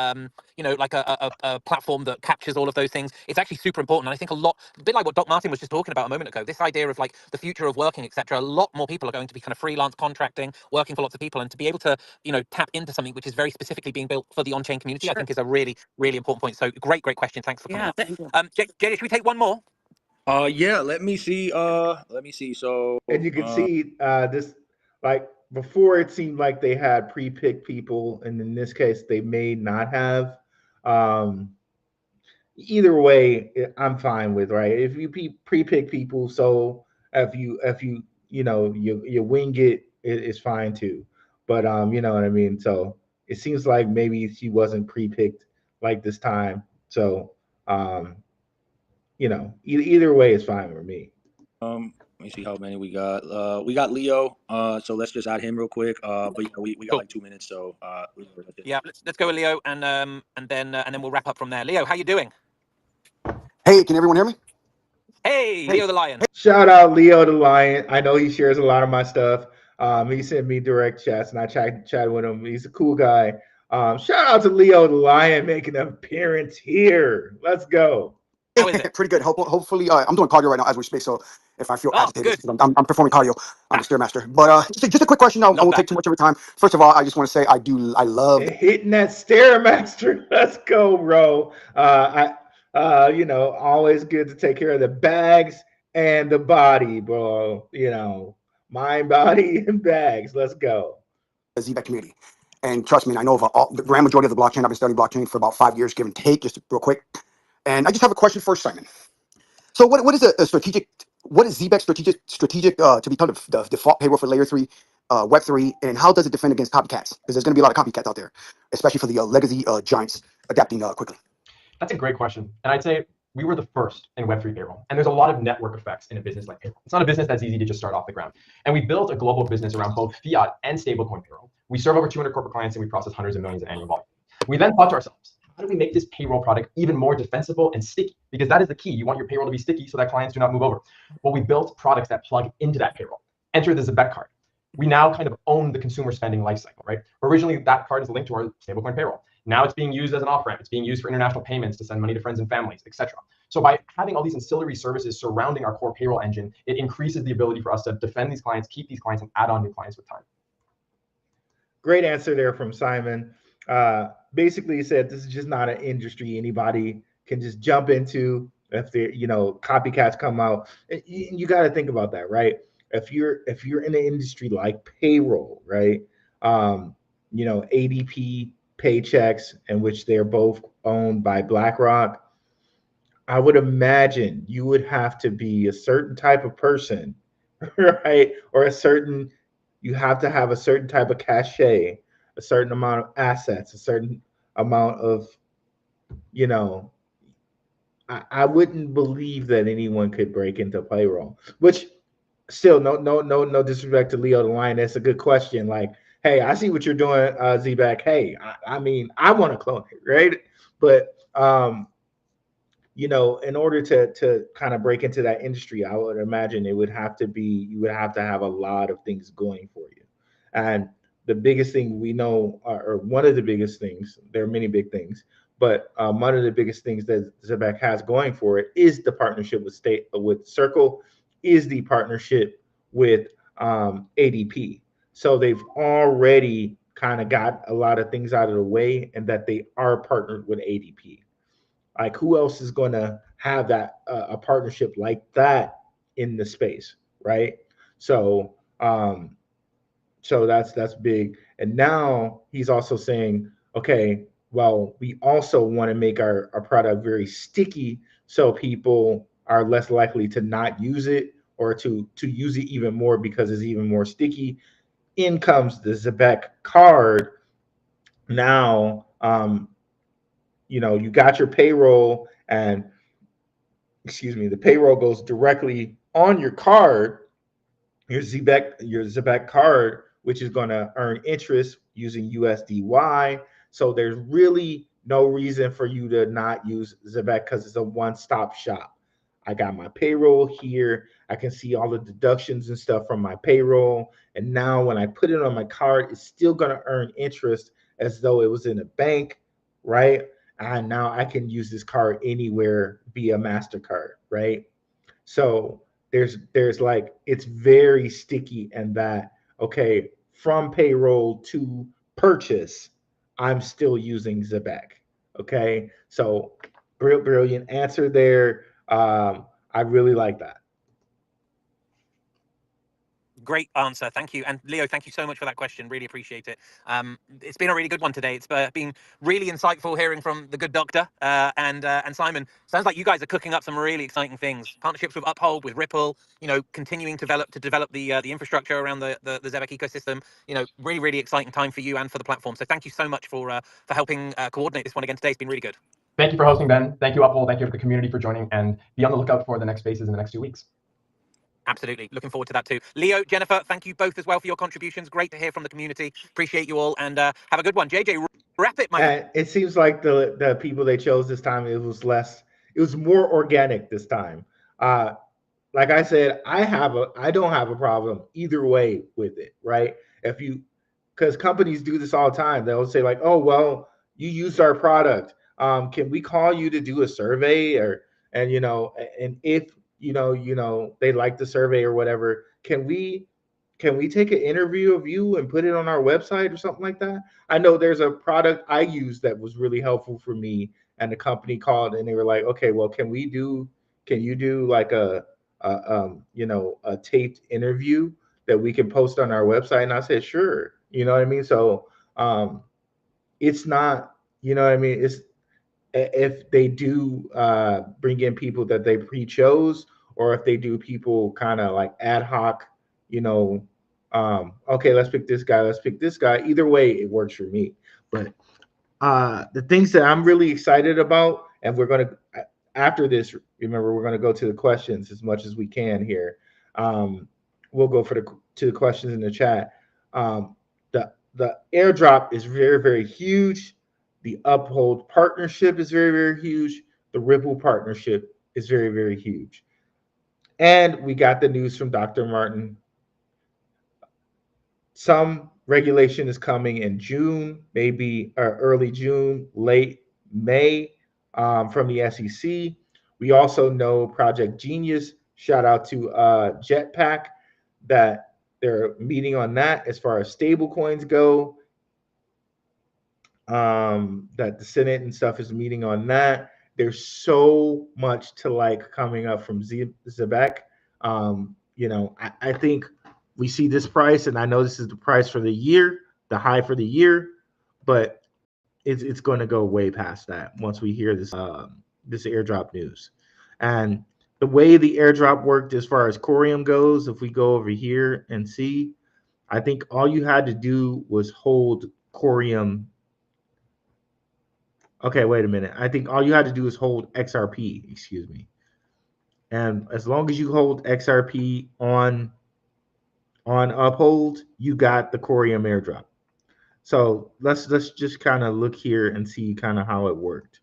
you know, like a platform that captures all of those things. It's actually super important. And I think a bit like what Doc Martin was just talking about a moment ago, this idea of like the future of working, etc. A lot more people are going to be kind of freelance contracting, working for lots of people, and to be able to, you know, tap into something which is very specifically being built for the on-chain community, I think is a really, really important point. So great question. Thanks for coming up. Thank you. Jenny, should we take one more? Yeah, let me see. So and you can see this, like before it seemed like they had pre-picked people, and in this case they may not have. Either way, I'm fine with, right? If you pre-pick people, so if you you know you wing it's fine too. But you know what I mean. So it seems like maybe she wasn't pre-picked like this time. So you know, either way is fine with me. Let me see how many we got. We got Leo. So let's just add him real quick. But you know, we got like 2 minutes. So yeah, let's go with Leo, and then we'll wrap up from there. Leo, how you doing? Hey, can everyone hear me? Hey, Leo the Lion. Shout out Leo the Lion. I know he shares a lot of my stuff. He sent me direct chats, and I chatted with him. He's a cool guy. Shout out to Leo the Lion making an appearance here. Let's go. How is it? Pretty good. Hopefully, I'm doing cardio right now as we speak. So if I feel Oh, agitated, good. I'm performing cardio. I'm the Stairmaster. But just a quick question. I Love won't take that. too much of your time. First of all, I just want to say I love. Hitting that Stairmaster. Let's go, bro. Always good to take care of the bags and the body, bro. Mind, body, and bags. Let's go. The Zebec community. And trust me, I know of the grand majority of the blockchain. I've been studying blockchain for about 5 years, give and take, just real quick. And I just have a question for Simon. So what is a strategic? What is Zebec strategic to become the default payroll for layer 3, Web3, and how does it defend against copycats? Because there's going to be a lot of copycats out there, especially for the legacy giants adapting quickly. That's a great question. And I'd say we were the first in Web3 payroll. And there's a lot of network effects in a business like payroll. It's not a business that's easy to just start off the ground. And we built a global business around both fiat and stablecoin payroll. We serve over 200 corporate clients and we process hundreds of millions in annual volume. We then thought to ourselves, how do we make this payroll product even more defensible and sticky? Because that is the key. You want your payroll to be sticky so that clients do not move over. Well, we built products that plug into that payroll. Enter the Zebec card. We now kind of own the consumer spending lifecycle, right? Originally, that card is linked to our stablecoin payroll. Now it's being used as an off-ramp. It's being used for international payments to send money to friends and families, etc. So by having all these ancillary services surrounding our core payroll engine, it increases the ability for us to defend these clients, keep these clients, and add on new clients with time. Great answer there from Simon. Basically, he said this is just not an industry anybody can just jump into. If copycats come out, you got to think about that, right? If you're in an industry like payroll, right? ADP, Paychecks, in which they're both owned by BlackRock, I would imagine you would have to be a certain type of person, right? Or you have to have a certain type of cachet, a certain amount of assets, a certain amount of, I wouldn't believe that anyone could break into payroll, which still no disrespect to Leo the Lion. That's a good question. Like, hey, I see what you're doing, Zebec. Hey, I mean, I want to clone it, right? But in order to kind of break into that industry, I would imagine you would have to have a lot of things going for you. And the biggest thing we know, or one of the biggest things, there are many big things, but one of the biggest things that Zebec has going for it is the partnership with Circle, is the partnership with ADP. So they've already kind of got a lot of things out of the way, and that they are partnered with ADP. Like, who else is going to have that a partnership like that in the space, right? So that's big. And now he's also saying, okay, well, we also want to make our product very sticky, so people are less likely to not use it, or to use it even more because it's even more sticky. In comes the Zebec card. Now, you got your payroll, and the payroll goes directly on your card, your Zebec card, which is going to earn interest using USDY. So there's really no reason for you to not use Zebec, because it's a one-stop shop. I got my payroll here. I can see all the deductions and stuff from my payroll. And now when I put it on my card, it's still going to earn interest as though it was in a bank, right? And now I can use this card anywhere via MasterCard, right? So there's like, it's very sticky, and that, okay, from payroll to purchase, I'm still using Zebec. Okay, so brilliant answer there. I really like that. Great answer. Thank you. And Leo, thank you so much for that question. Really appreciate it. It's been a really good one today. It's been really insightful hearing from the good doctor and Simon. Sounds like you guys are cooking up some really exciting things. Partnerships with Uphold, with Ripple, continuing to develop the infrastructure around the Zebec ecosystem. Really, really exciting time for you and for the platform. So thank you so much for helping coordinate this one again today. It's been really good. Thank you for hosting, Ben. Thank you, Uphold. Thank you for the community for joining, and be on the lookout for the next spaces in the next 2 weeks. Absolutely. Looking forward to that too. Leo, Jennifer, thank you both as well for your contributions. Great to hear from the community. Appreciate you all, and have a good one. JJ, wrap it, my man. It seems like the people they chose this time, it was more organic this time. like I said, I don't have a problem either way with it, right? If you, because companies do this all the time, they'll say like, oh well, you used our product. Can we call you to do a survey, or and and if they like the survey or whatever, can we take an interview of you and put it on our website or something like that? I know there's a product I used that was really helpful for me, and the company called and they were like, okay, well, can you do like a taped interview that we can post on our website? And I said, sure. You know what I mean? So it's not, you know what I mean? It's if they do bring in people that they pre-chose, or if they do people kind of like ad hoc, you know, okay, let's pick this guy, let's pick this guy. Either way, it works for me. But the things that I'm really excited about, and we're gonna after this, remember, we're gonna go to the questions as much as we can here. We'll go to the questions in the chat. The airdrop is very, very huge. The Uphold partnership is very, very huge. The Ripple partnership is very, very huge. And we got the news from Dr. Martin. Some regulation is coming in June, maybe early June, late May, from the SEC. We also know Project Genius, shout out to Jetpack, that they're meeting on that as far as stable coins go. That the Senate and stuff is meeting on that. There's so much to like coming up from Zebec. I think we see this price, and I know this is the price for the year, the high for the year, but it's going to go way past that once we hear this this airdrop news. And the way the airdrop worked as far as Corium goes, if we go over here and see, I think all you had to do was hold Corium. Okay, wait a minute. I think all you had to do is hold XRP, excuse me. And as long as you hold XRP on Uphold, you got the Corium airdrop. So let's just kind of look here and see kind of how it worked.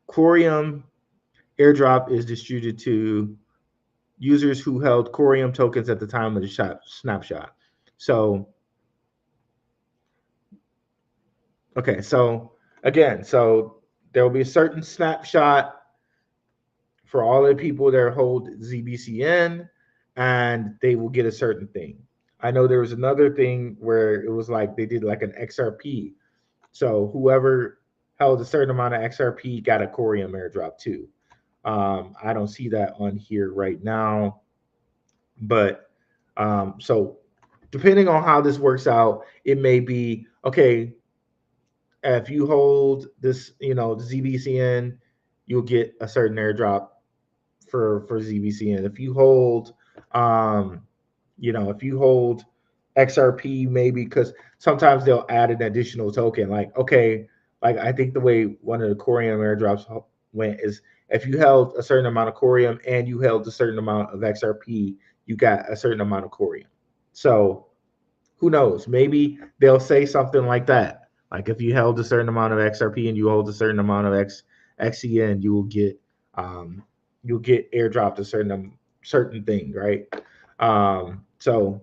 Corium airdrop is distributed to users who held Corium tokens at the time of the snapshot. So, okay, so again, so there will be a certain snapshot for all the people that hold ZBCN, and they will get a certain thing. I know there was another thing where it was like they did like an XRP. So whoever held a certain amount of XRP got a Corium airdrop too. I don't see that on here right now. But so depending on how this works out, it may be, okay, if you hold this, the ZBCN, you'll get a certain airdrop for ZBCN. If you hold, if you hold XRP, maybe, because sometimes they'll add an additional token. Like, okay, like I think the way one of the Corium airdrops went is if you held a certain amount of Corium and you held a certain amount of XRP, you got a certain amount of Corium. So who knows? Maybe they'll say something like that. Like if you held a certain amount of XRP and you hold a certain amount of XCN, you will get airdropped a certain thing, right? So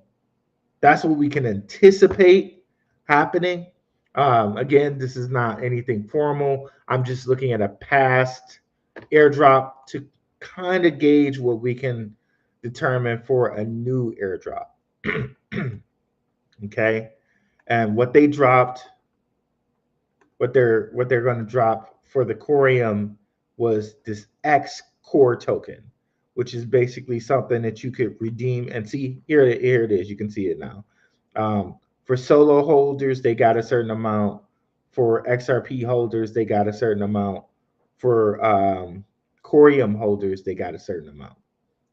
that's what we can anticipate happening. Again, this is not anything formal. I'm just looking at a past airdrop to kind of gauge what we can determine for a new airdrop. Okay, and what they dropped, what they're going to drop for the Corium was this X Core token, which is basically something that you could redeem and see. Here it is. You can see it now. For solo holders, they got a certain amount. For XRP holders, they got a certain amount. For Corium holders, they got a certain amount.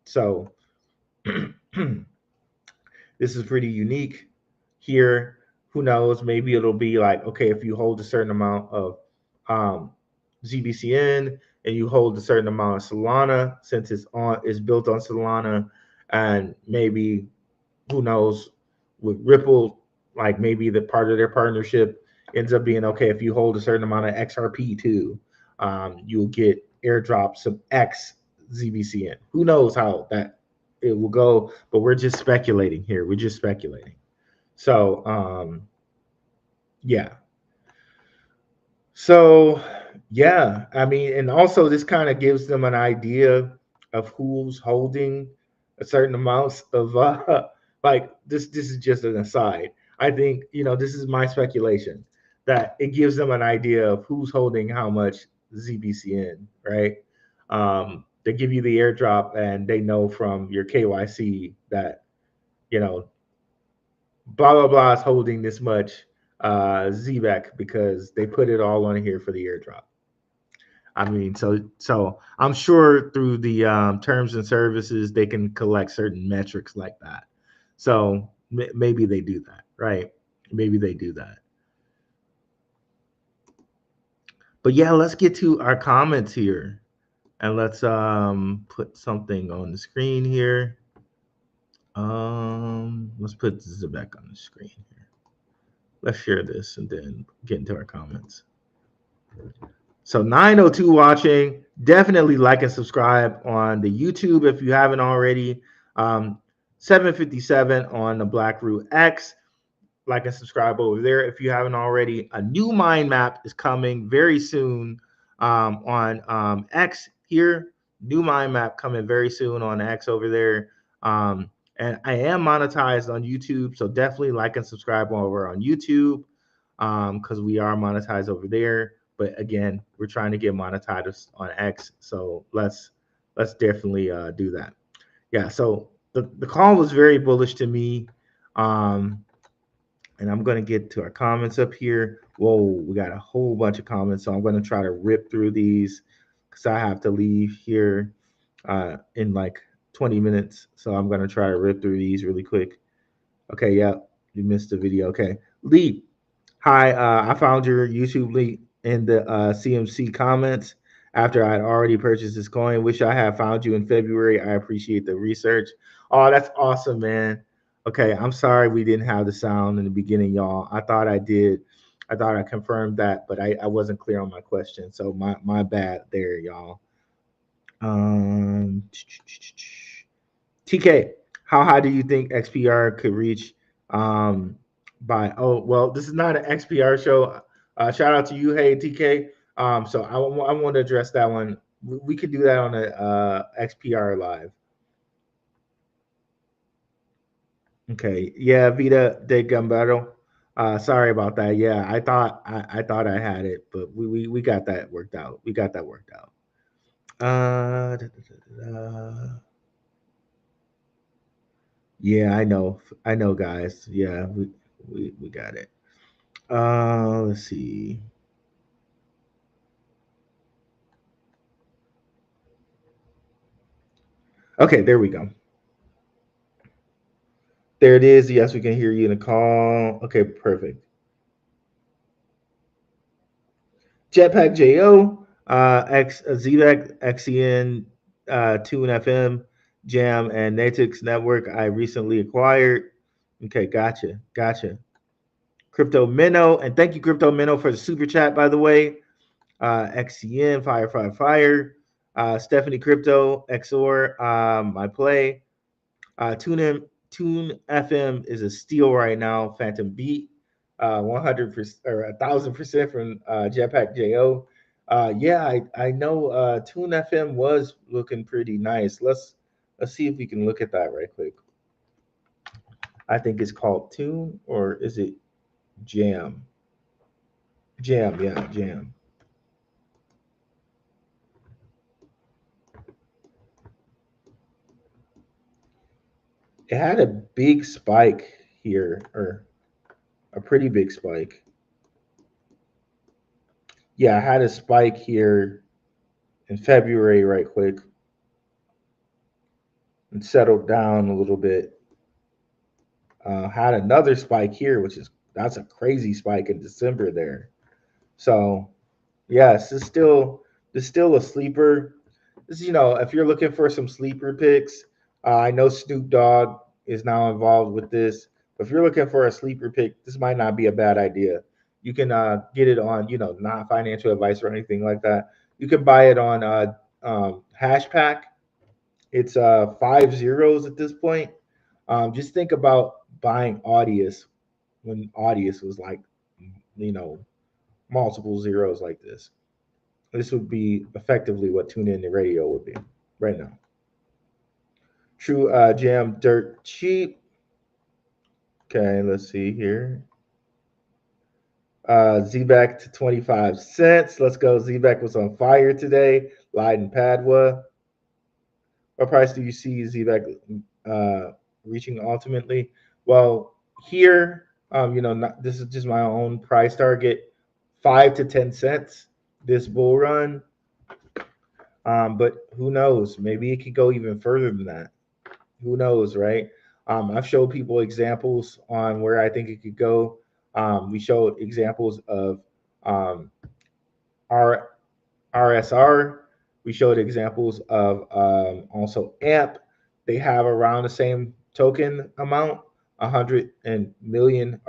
So this is pretty unique here. Who knows? Maybe it'll be like, okay, if you hold a certain amount of ZBCN and you hold a certain amount of Solana, since it's built on Solana, and maybe, who knows, with Ripple, like maybe the part of their partnership ends up being, okay, if you hold a certain amount of XRP too, you'll get airdrops of ZBCN. Who knows how that it will go, but we're just speculating here. We're just speculating. So yeah. So yeah, I mean, and also this kind of gives them an idea of who's holding a certain amounts of like this is just an aside. I think, this is my speculation that it gives them an idea of who's holding how much ZBCN, right? They give you the airdrop and they know from your KYC that, you know, blah blah blah is holding this much Zebec because they put it all on here for the airdrop. I mean, so I'm sure through the terms and services they can collect certain metrics like that. So maybe they do that, right? Maybe they do that. But yeah, let's get to our comments here, and let's put something on the screen here. Let's put Zebec on the screen here. Let's share this and then get into our comments. So 902 watching, definitely like and subscribe on the YouTube if you haven't already. 757 on the Blackrue X, like and subscribe over there if you haven't already. A new mind map is coming very soon on X here. New mind map coming very soon on X over there. And I am monetized on YouTube, so definitely like and subscribe over on YouTube because we are monetized over there. But again, we're trying to get monetized on X, so let's definitely do that. Yeah, so the call was very bullish to me, and I'm going to get to our comments up here. Whoa, we got a whole bunch of comments, so I'm going to try to rip through these because I have to leave here in like 20 minutes. So I'm going to try to rip through these really quick. Okay, yeah, you missed the video. Okay, Lee, hi, I found your YouTube link in the CMC comments after I'd already purchased this coin. Wish I had found you in February. I appreciate the research. Oh, that's awesome, man. Okay, I'm sorry we didn't have the sound in the beginning, y'all. I thought I did. I thought I confirmed that, but I wasn't clear on my question. So my bad there, y'all. TK, how high do you think XPR could reach by, oh, well, this is not an XPR show. Shout out to you, hey, TK. So I want to address that one. We could do that on a XPR live. Okay, yeah, Vita de Gambaro. Sorry about that. Yeah, I thought I had it, but we got that worked out. We got that worked out. Yeah, I know, guys. Yeah, we got it. Let's see. Okay, there we go. There it is. Yes, we can hear you in the call. Okay, perfect. Jetpack JO, Zebec, XEN, Tune FM, Jam, and Natix Network I recently acquired. Okay, gotcha. Crypto Minnow, and thank you, Crypto Minnow, for the super chat, by the way. XCN, Fire. Stephanie Crypto, XOR, my play. Tune FM is a steal right now. Phantom Beat, 100% or 1,000% from Jetpack Jo. Yeah, I know Tune FM was looking pretty nice. Let's see if we can look at that right quick. I think it's called Tune, or is it Jam? Jam, yeah, Jam. It had a big spike here, or a pretty big spike. Yeah, I had a spike here in February right quick and settled down a little bit. Had another spike here, that's a crazy spike in December there. So yes, it's still a sleeper. This is, if you're looking for some sleeper picks, I know Snoop Dogg is now involved with this. But if you're looking for a sleeper pick, this might not be a bad idea. You can get it on, not financial advice or anything like that. You can buy it on Hashpack. It's 5 zeros at this point. Just think about buying Audius when Audius was like, multiple zeros like this. This would be effectively what Tune In the Radio would be right now. True Jam Dirt Cheap. Okay, let's see here. Zebec to 25 cents. Let's go. Zebec was on fire today. Lied in Padua. What price do you see Zebec reaching ultimately? Well, here, this is just my own price target, 5 to 10 cents this bull run. But who knows? Maybe it could go even further than that. Who knows, right? I've showed people examples on where I think it could go. We showed examples of our RSR. We showed examples of also AMP. They have around the same token amount, 100 billion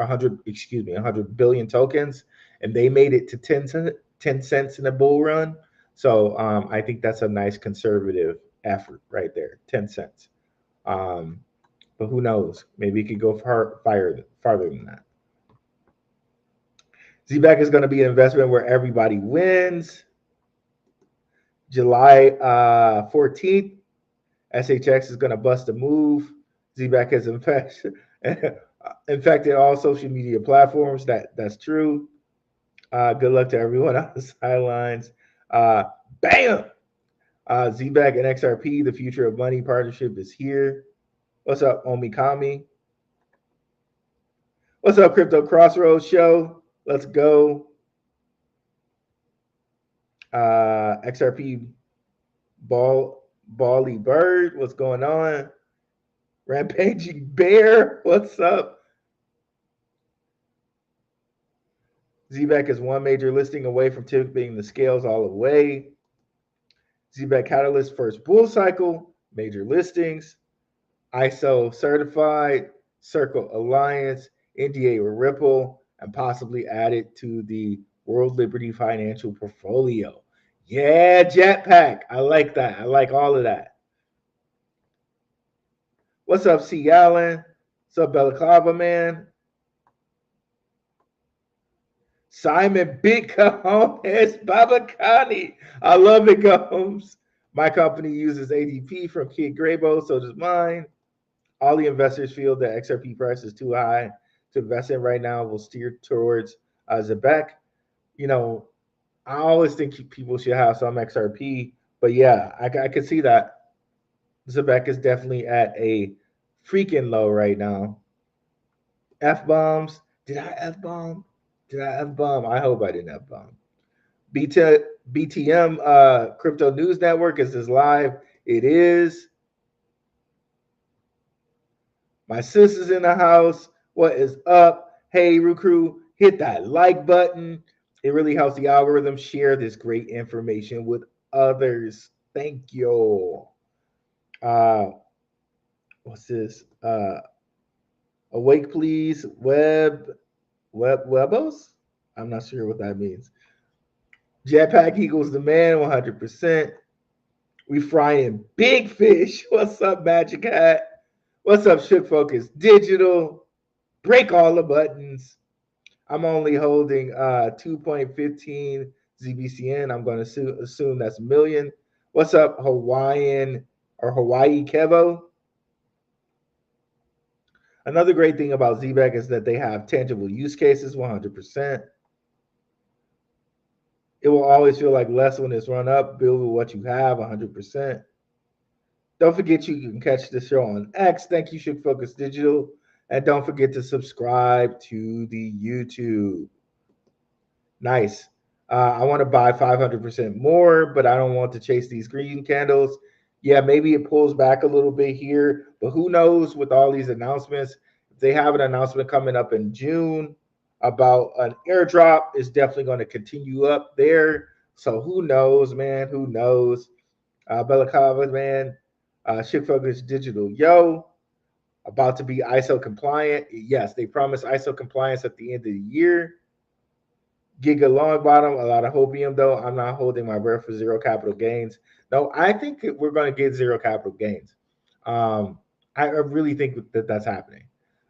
tokens, and they made it to 10 cents in a bull run. So I think that's a nice conservative effort right there, 10 cents. But who knows? Maybe it could go farther than that. Zebec is going to be an investment where everybody wins. July 14th, SHX is going to bust a move. Zebec has infected all social media platforms. That's true. Good luck to everyone on the sidelines. Bam! Zebec and XRP, the future of money partnership is here. What's up, Omikami? What's up, Crypto Crossroads Show? Let's go. XRP Bally Bird, what's going on? Rampaging Bear, what's up? Zebec is one major listing away from tipping the scales all the way. Zebec Catalyst first bull cycle, major listings, ISO certified, Circle Alliance, NDA with Ripple, and possibly added to the World Liberty Financial portfolio. Yeah, Jetpack. I like that. I like all of that. What's up, C. Allen? What's up, Balaclava Man? Simon Big Cajones Babacani. I love it, Gomes. My company uses ADP from Kid Grabo, so does mine. All the investors feel that XRP price is too high to invest in right now. Will steer towards Zebec. I always think people should have some XRP, but yeah, I could see that. Zebec is definitely at a freaking low right now. F-bombs. Did I F-bomb? I hope I didn't F-bomb. BTM Crypto News Network, is this live? It is. My sister's in the house. What is up? Hey, Recruit, hit that like button. It really helps the algorithm share this great information with others. Thank you. What's this? Awake, please. Webos? I'm not sure what that means. Jetpack equals the man, 100%. We frying big fish. What's up, Magic Hat? What's up, Shook Focus Digital? Break all the buttons. I'm only holding 2.15 ZBCN. I'm going to assume that's a million. What's up, Hawaii Kevo? Another great thing about Zebec is that they have tangible use cases, 100%. It will always feel like less when it's run up. Build with what you have, 100%. Don't forget you can catch the show on X. Thank you, Shook Focus Digital. And don't forget to subscribe to the YouTube. Nice. I want to buy 500% more, but I don't want to chase these green candles. Yeah, maybe it pulls back a little bit here, but who knows with all these announcements. If they have an announcement coming up in June about an airdrop, it's definitely going to continue up there. So who knows, man? Who knows? Belacava, man. Shook Focus Digital. Yo. About to be ISO compliant. Yes, they promised ISO compliance at the end of the year. Giga long bottom, a lot of hopium though. I'm not holding my breath for zero capital gains. No, I think we're going to get zero capital gains. I really think that that's happening.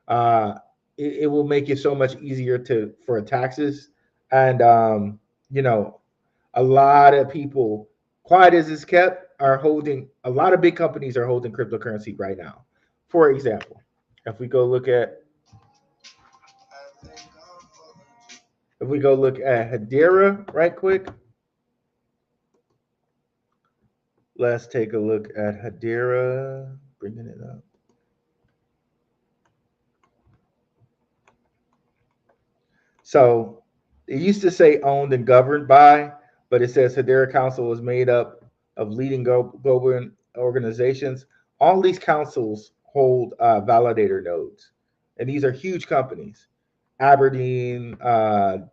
Uh, it will make it so much easier for taxes, and you know, a lot of people, quiet as it's kept, are holding. A lot of big companies are holding cryptocurrency right now. For example, if we go look at Hedera right quick, let's take a look at Hedera. Bringing it up. So it used to say owned and governed by, but it says Hedera Council was made up of leading global organizations. All these councils hold validator nodes, and these are huge companies. Aberdeen, Dell,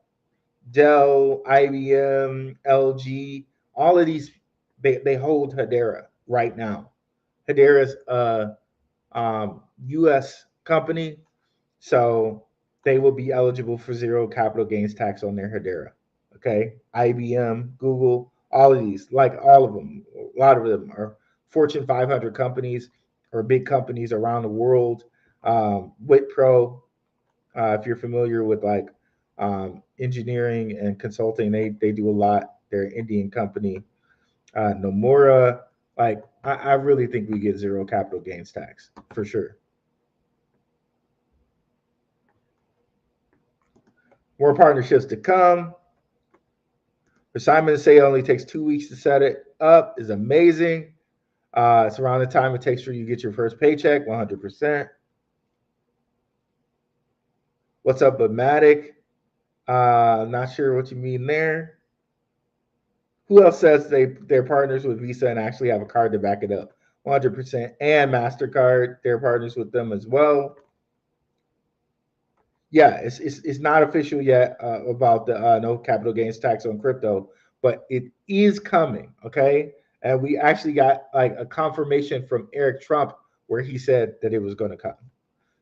IBM, LG, all of these, they hold Hedera right now. Hedera's a U.S. company, so they will be eligible for zero capital gains tax on their Hedera. Okay, IBM, Google, all of these, like all of them, a lot of them are Fortune 500 companies or big companies around the world. Wipro, if you're familiar with like engineering and consulting, they do a lot. They're an Indian company. Nomura, like I really think we get zero capital gains tax for sure. More partnerships to come. For Simon to say it only takes 2 weeks to set it up is amazing. It's around the time it takes for you to get your first paycheck, 100%. What's up, Budmatic? Not sure what you mean there. Who else says they're partners with Visa and actually have a card to back it up? 100%. And MasterCard, they're partners with them as well. Yeah, it's not official yet about the no capital gains tax on crypto, but it is coming. Okay, and we actually got like a confirmation from Eric Trump where he said that it was going to come.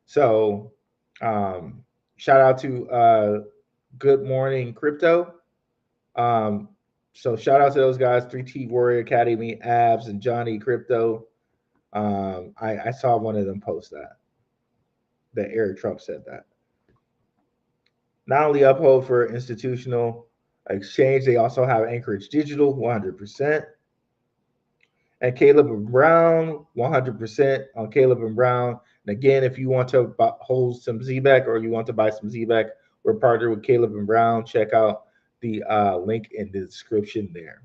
So, shout out to Good Morning Crypto. So shout out to those guys, 3T Warrior Academy, Abs, and Johnny Crypto. I saw one of them post that Eric Trump said that. Not only Uphold for institutional exchange, they also have Anchorage Digital, 100%. And Caleb and Brown, 100% on Caleb and Brown. And again, if you want to hold some Zebec or you want to buy some Zebec, we're partnered with Caleb and Brown. Check out the link in the description there.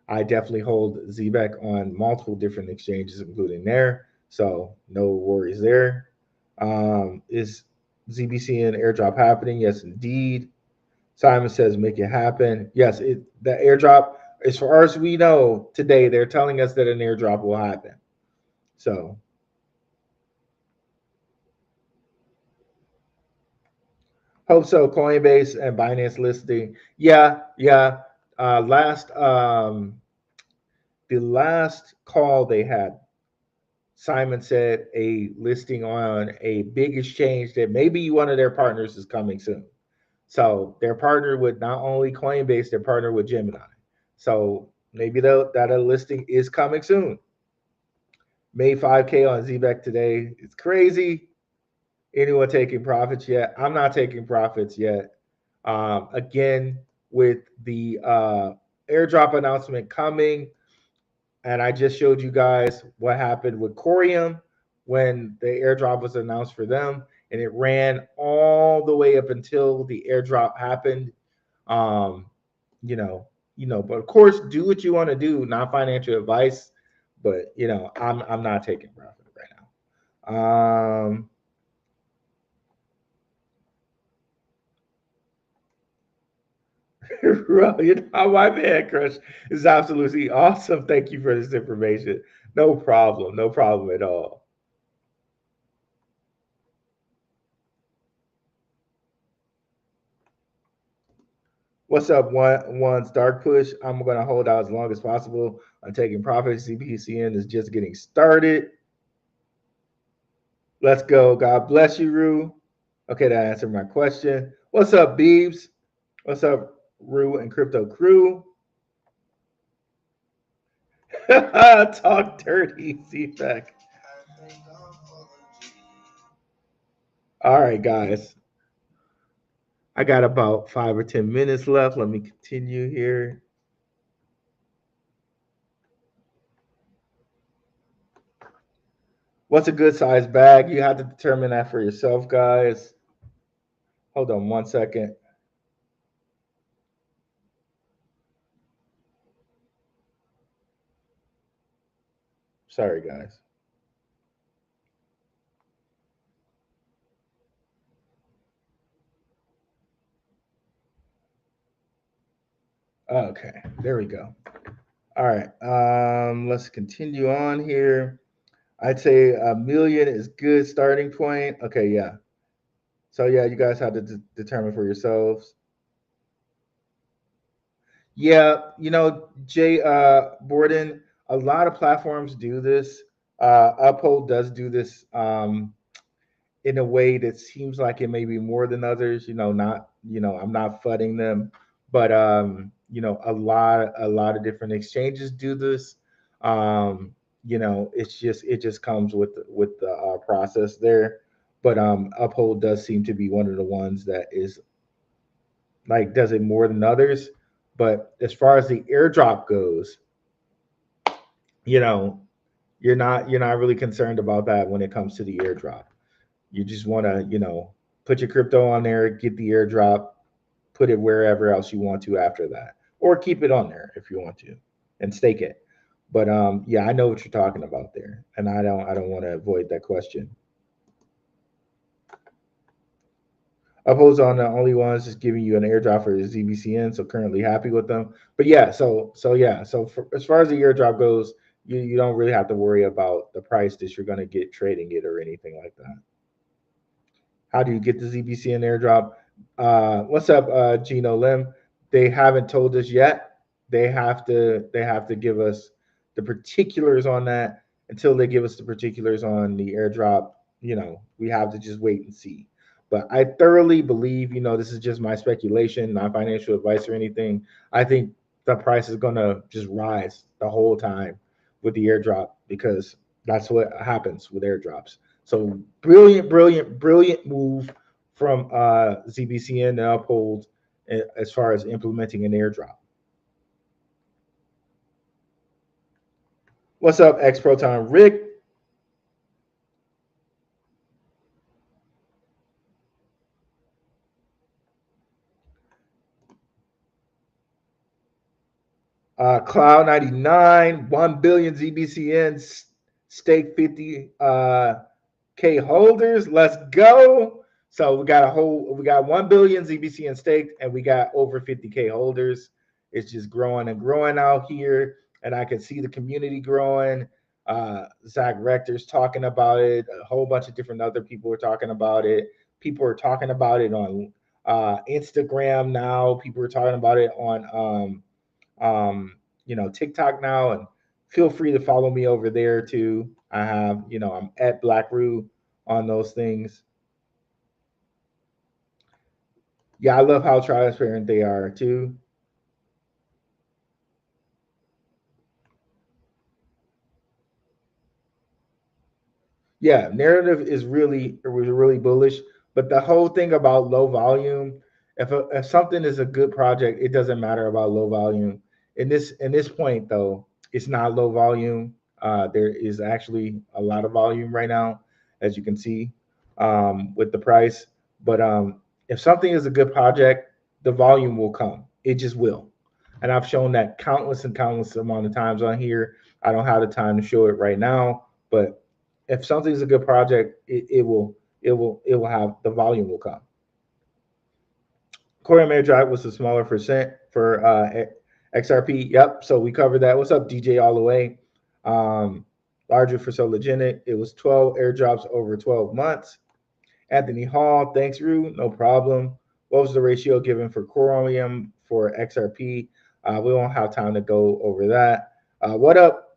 I definitely hold Zebec on multiple different exchanges, including there. So no worries there. Is ZBC and airdrop happening? Yes, indeed. Simon says make it happen. Yes, the airdrop, as far as we know today, they're telling us that an airdrop will happen. So hope so. Coinbase and Binance listing. Yeah. The last call they had, Simon said a listing on a big exchange that maybe one of their partners is coming soon. So they're partnered with not only Coinbase, they're partnered with Gemini. So maybe that a listing is coming soon. Made 5K on Zebec today. It's crazy. Anyone taking profits yet? I'm not taking profits yet. Again, with the airdrop announcement coming, and I just showed you guys what happened with Corium when the airdrop was announced for them, and it ran all the way up until the airdrop happened. But of course, do what you want to do, not financial advice. But I'm not taking profit right now. My man crush is absolutely awesome. Thank you for this information. No problem at all. What's up, one's Dark Push? I'm gonna hold out as long as possible. I'm taking profits. CPCN is just getting started. Let's go. God bless you, Rue. Okay, that answered my question. What's up, Beebs? What's up, Rue and Crypto Crew? Talk dirty, Zebec. All right, guys. I got about 5 or 10 minutes left. Let me continue here. What's a good size bag? You have to determine that for yourself, guys. Hold on 1 second. Sorry, guys. Okay, there we go. All right, let's continue on here. I'd say $1 million is good starting point. Okay, yeah. So yeah, you guys have to determine for yourselves. Yeah, Jay Borden, a lot of platforms do this. Uphold does do this in a way that seems like it may be more than others. Not I'm not fudding them, but a lot of different exchanges do this. It just comes with the process there. But Uphold does seem to be one of the ones that is like does it more than others. But as far as the airdrop goes, you know, you're not really concerned about that when it comes to the airdrop. You just want to, put your crypto on there, get the airdrop, put it wherever else you want to after that, or keep it on there if you want to, and stake it. But yeah, I know what you're talking about there, and I don't want to avoid that question. Uphold's on the only ones just giving you an airdrop for the ZBCN, so currently happy with them. But yeah, so as far as the airdrop goes, you don't really have to worry about the price that you're going to get trading it or anything like that. How do you get the ZBCN airdrop? What's up, Gino Lim? They haven't told us yet. They have to give us the particulars on that. Until they give us the particulars on the airdrop, we have to just wait and see. But I thoroughly believe, this is just my speculation, not financial advice or anything. I think the price is gonna just rise the whole time with the airdrop because that's what happens with airdrops. So brilliant, brilliant, brilliant move from ZBCN to Uphold as far as implementing an airdrop. What's up, X Proton Rick? Cloud 99, 1 billion ZBCN, stake 50 K holders. Let's go. So we got 1 billion ZBCN staked, and we got over 50K holders. It's just growing and growing out here, and I can see the community growing. Zach Rector's talking about it. A whole bunch of different other people are talking about it. People are talking about it on Instagram now. People are talking about it on TikTok now, and feel free to follow me over there too. I have, I'm at Blackrue on those things. Yeah, I love how transparent they are too. Yeah, narrative is really bullish, but the whole thing about low volume, if something is a good project, it doesn't matter about low volume. In this point though, it's not low volume. There is actually a lot of volume right now, as you can see, with the price. But if something is a good project, the volume will come. It just will. And I've shown that countless and countless amount of times on here. I don't have the time to show it right now, but if something's a good project, it will have the volume will come. Core Drive was a smaller percent for XRP. Yep. So we covered that. What's up, DJ all the way? Larger for Sologenic. It was 12 airdrops over 12 months. Anthony Hall, thanks, Rue. No problem. What was the ratio given for Chromium for XRP? We won't have time to go over that. What up,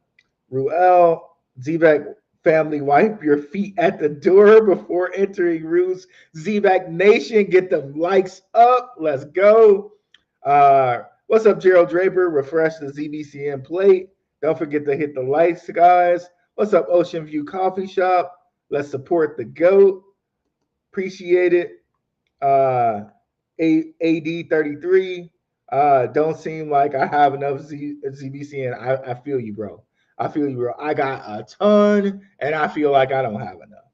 Ruel? Zebec family, wipe your feet at the door before entering Rue's Zebec Nation. Get the likes up. Let's go. What's up, Gerald Draper? Refresh the ZBCN plate. Don't forget to hit the likes, guys. What's up, Ocean View Coffee Shop? Let's support the GOAT. Appreciate it. AD33. Don't seem like I have enough ZBCN. I feel you, bro. I feel you, bro. I got a ton, and I feel like I don't have enough.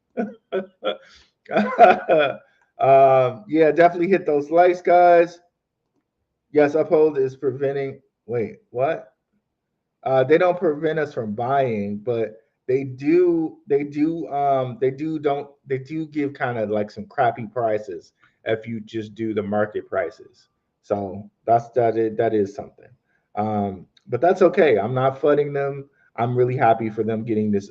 Yeah, definitely hit those likes, guys. Yes, Uphold is preventing. Wait, what? They don't prevent us from buying, but they do give kind of like some crappy prices if you just do the market prices. So that is something. But that's okay. I'm not flooding them. I'm really happy for them getting this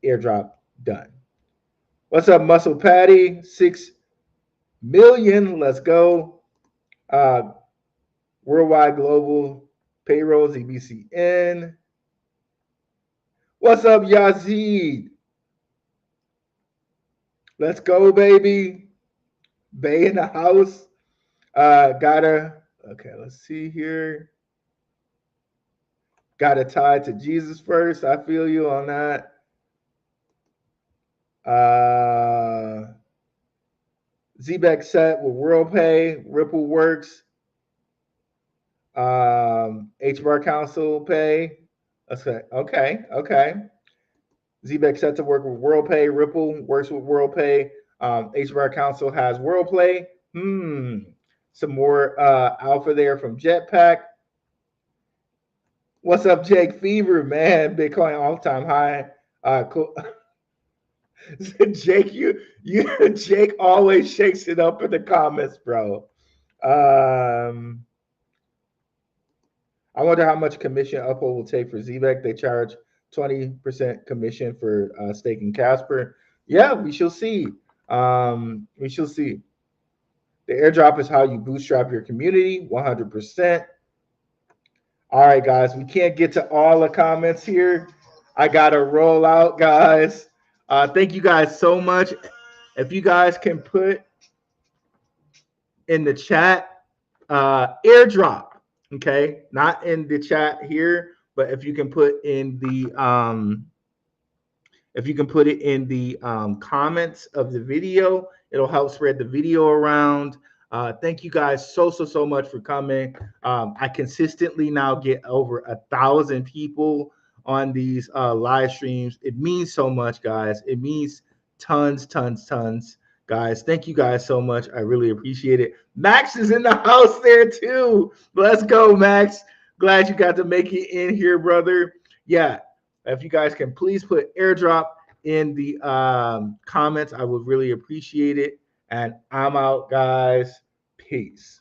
airdrop done. What's up, Muscle Patty? 6 million. Let's go. Worldwide Global Payroll, ZBCN. What's up, Yazid? Let's go, baby. Bay in the house. Okay, let's see here. Gotta tie to Jesus first. I feel you on that. Zebec set with WorldPay, Ripple works. HBAR Council Pay. Okay. Zebec set to work with WorldPay. Ripple works with WorldPay. HBAR Council has WorldPay. Some more alpha there from Jetpack. What's up, Jake Fever, man? Bitcoin all-time high. Cool. Jake, Jake always shakes it up in the comments, bro. I wonder how much commission Uphold will take for Zebec. They charge 20% commission for staking Casper. Yeah, we shall see. We shall see. The airdrop is how you bootstrap your community, 100%. All right, guys, we can't get to all the comments here. I got to roll out, guys. Thank you guys so much. If you guys can put in the chat, airdrop, okay? Not in the chat here, but if you can put in the comments of the video, it'll help spread the video around. Thank you guys so much for coming. I consistently now get over 1,000 people on these live streams. It means so much, guys. It means tons, guys. Thank you guys so much. I really appreciate it. Max is in the house there too. Let's go, Max. Glad you got to make it in here, brother. Yeah, if you guys can please put airdrop in the comments, I would really appreciate it. And I'm out, guys. Peace.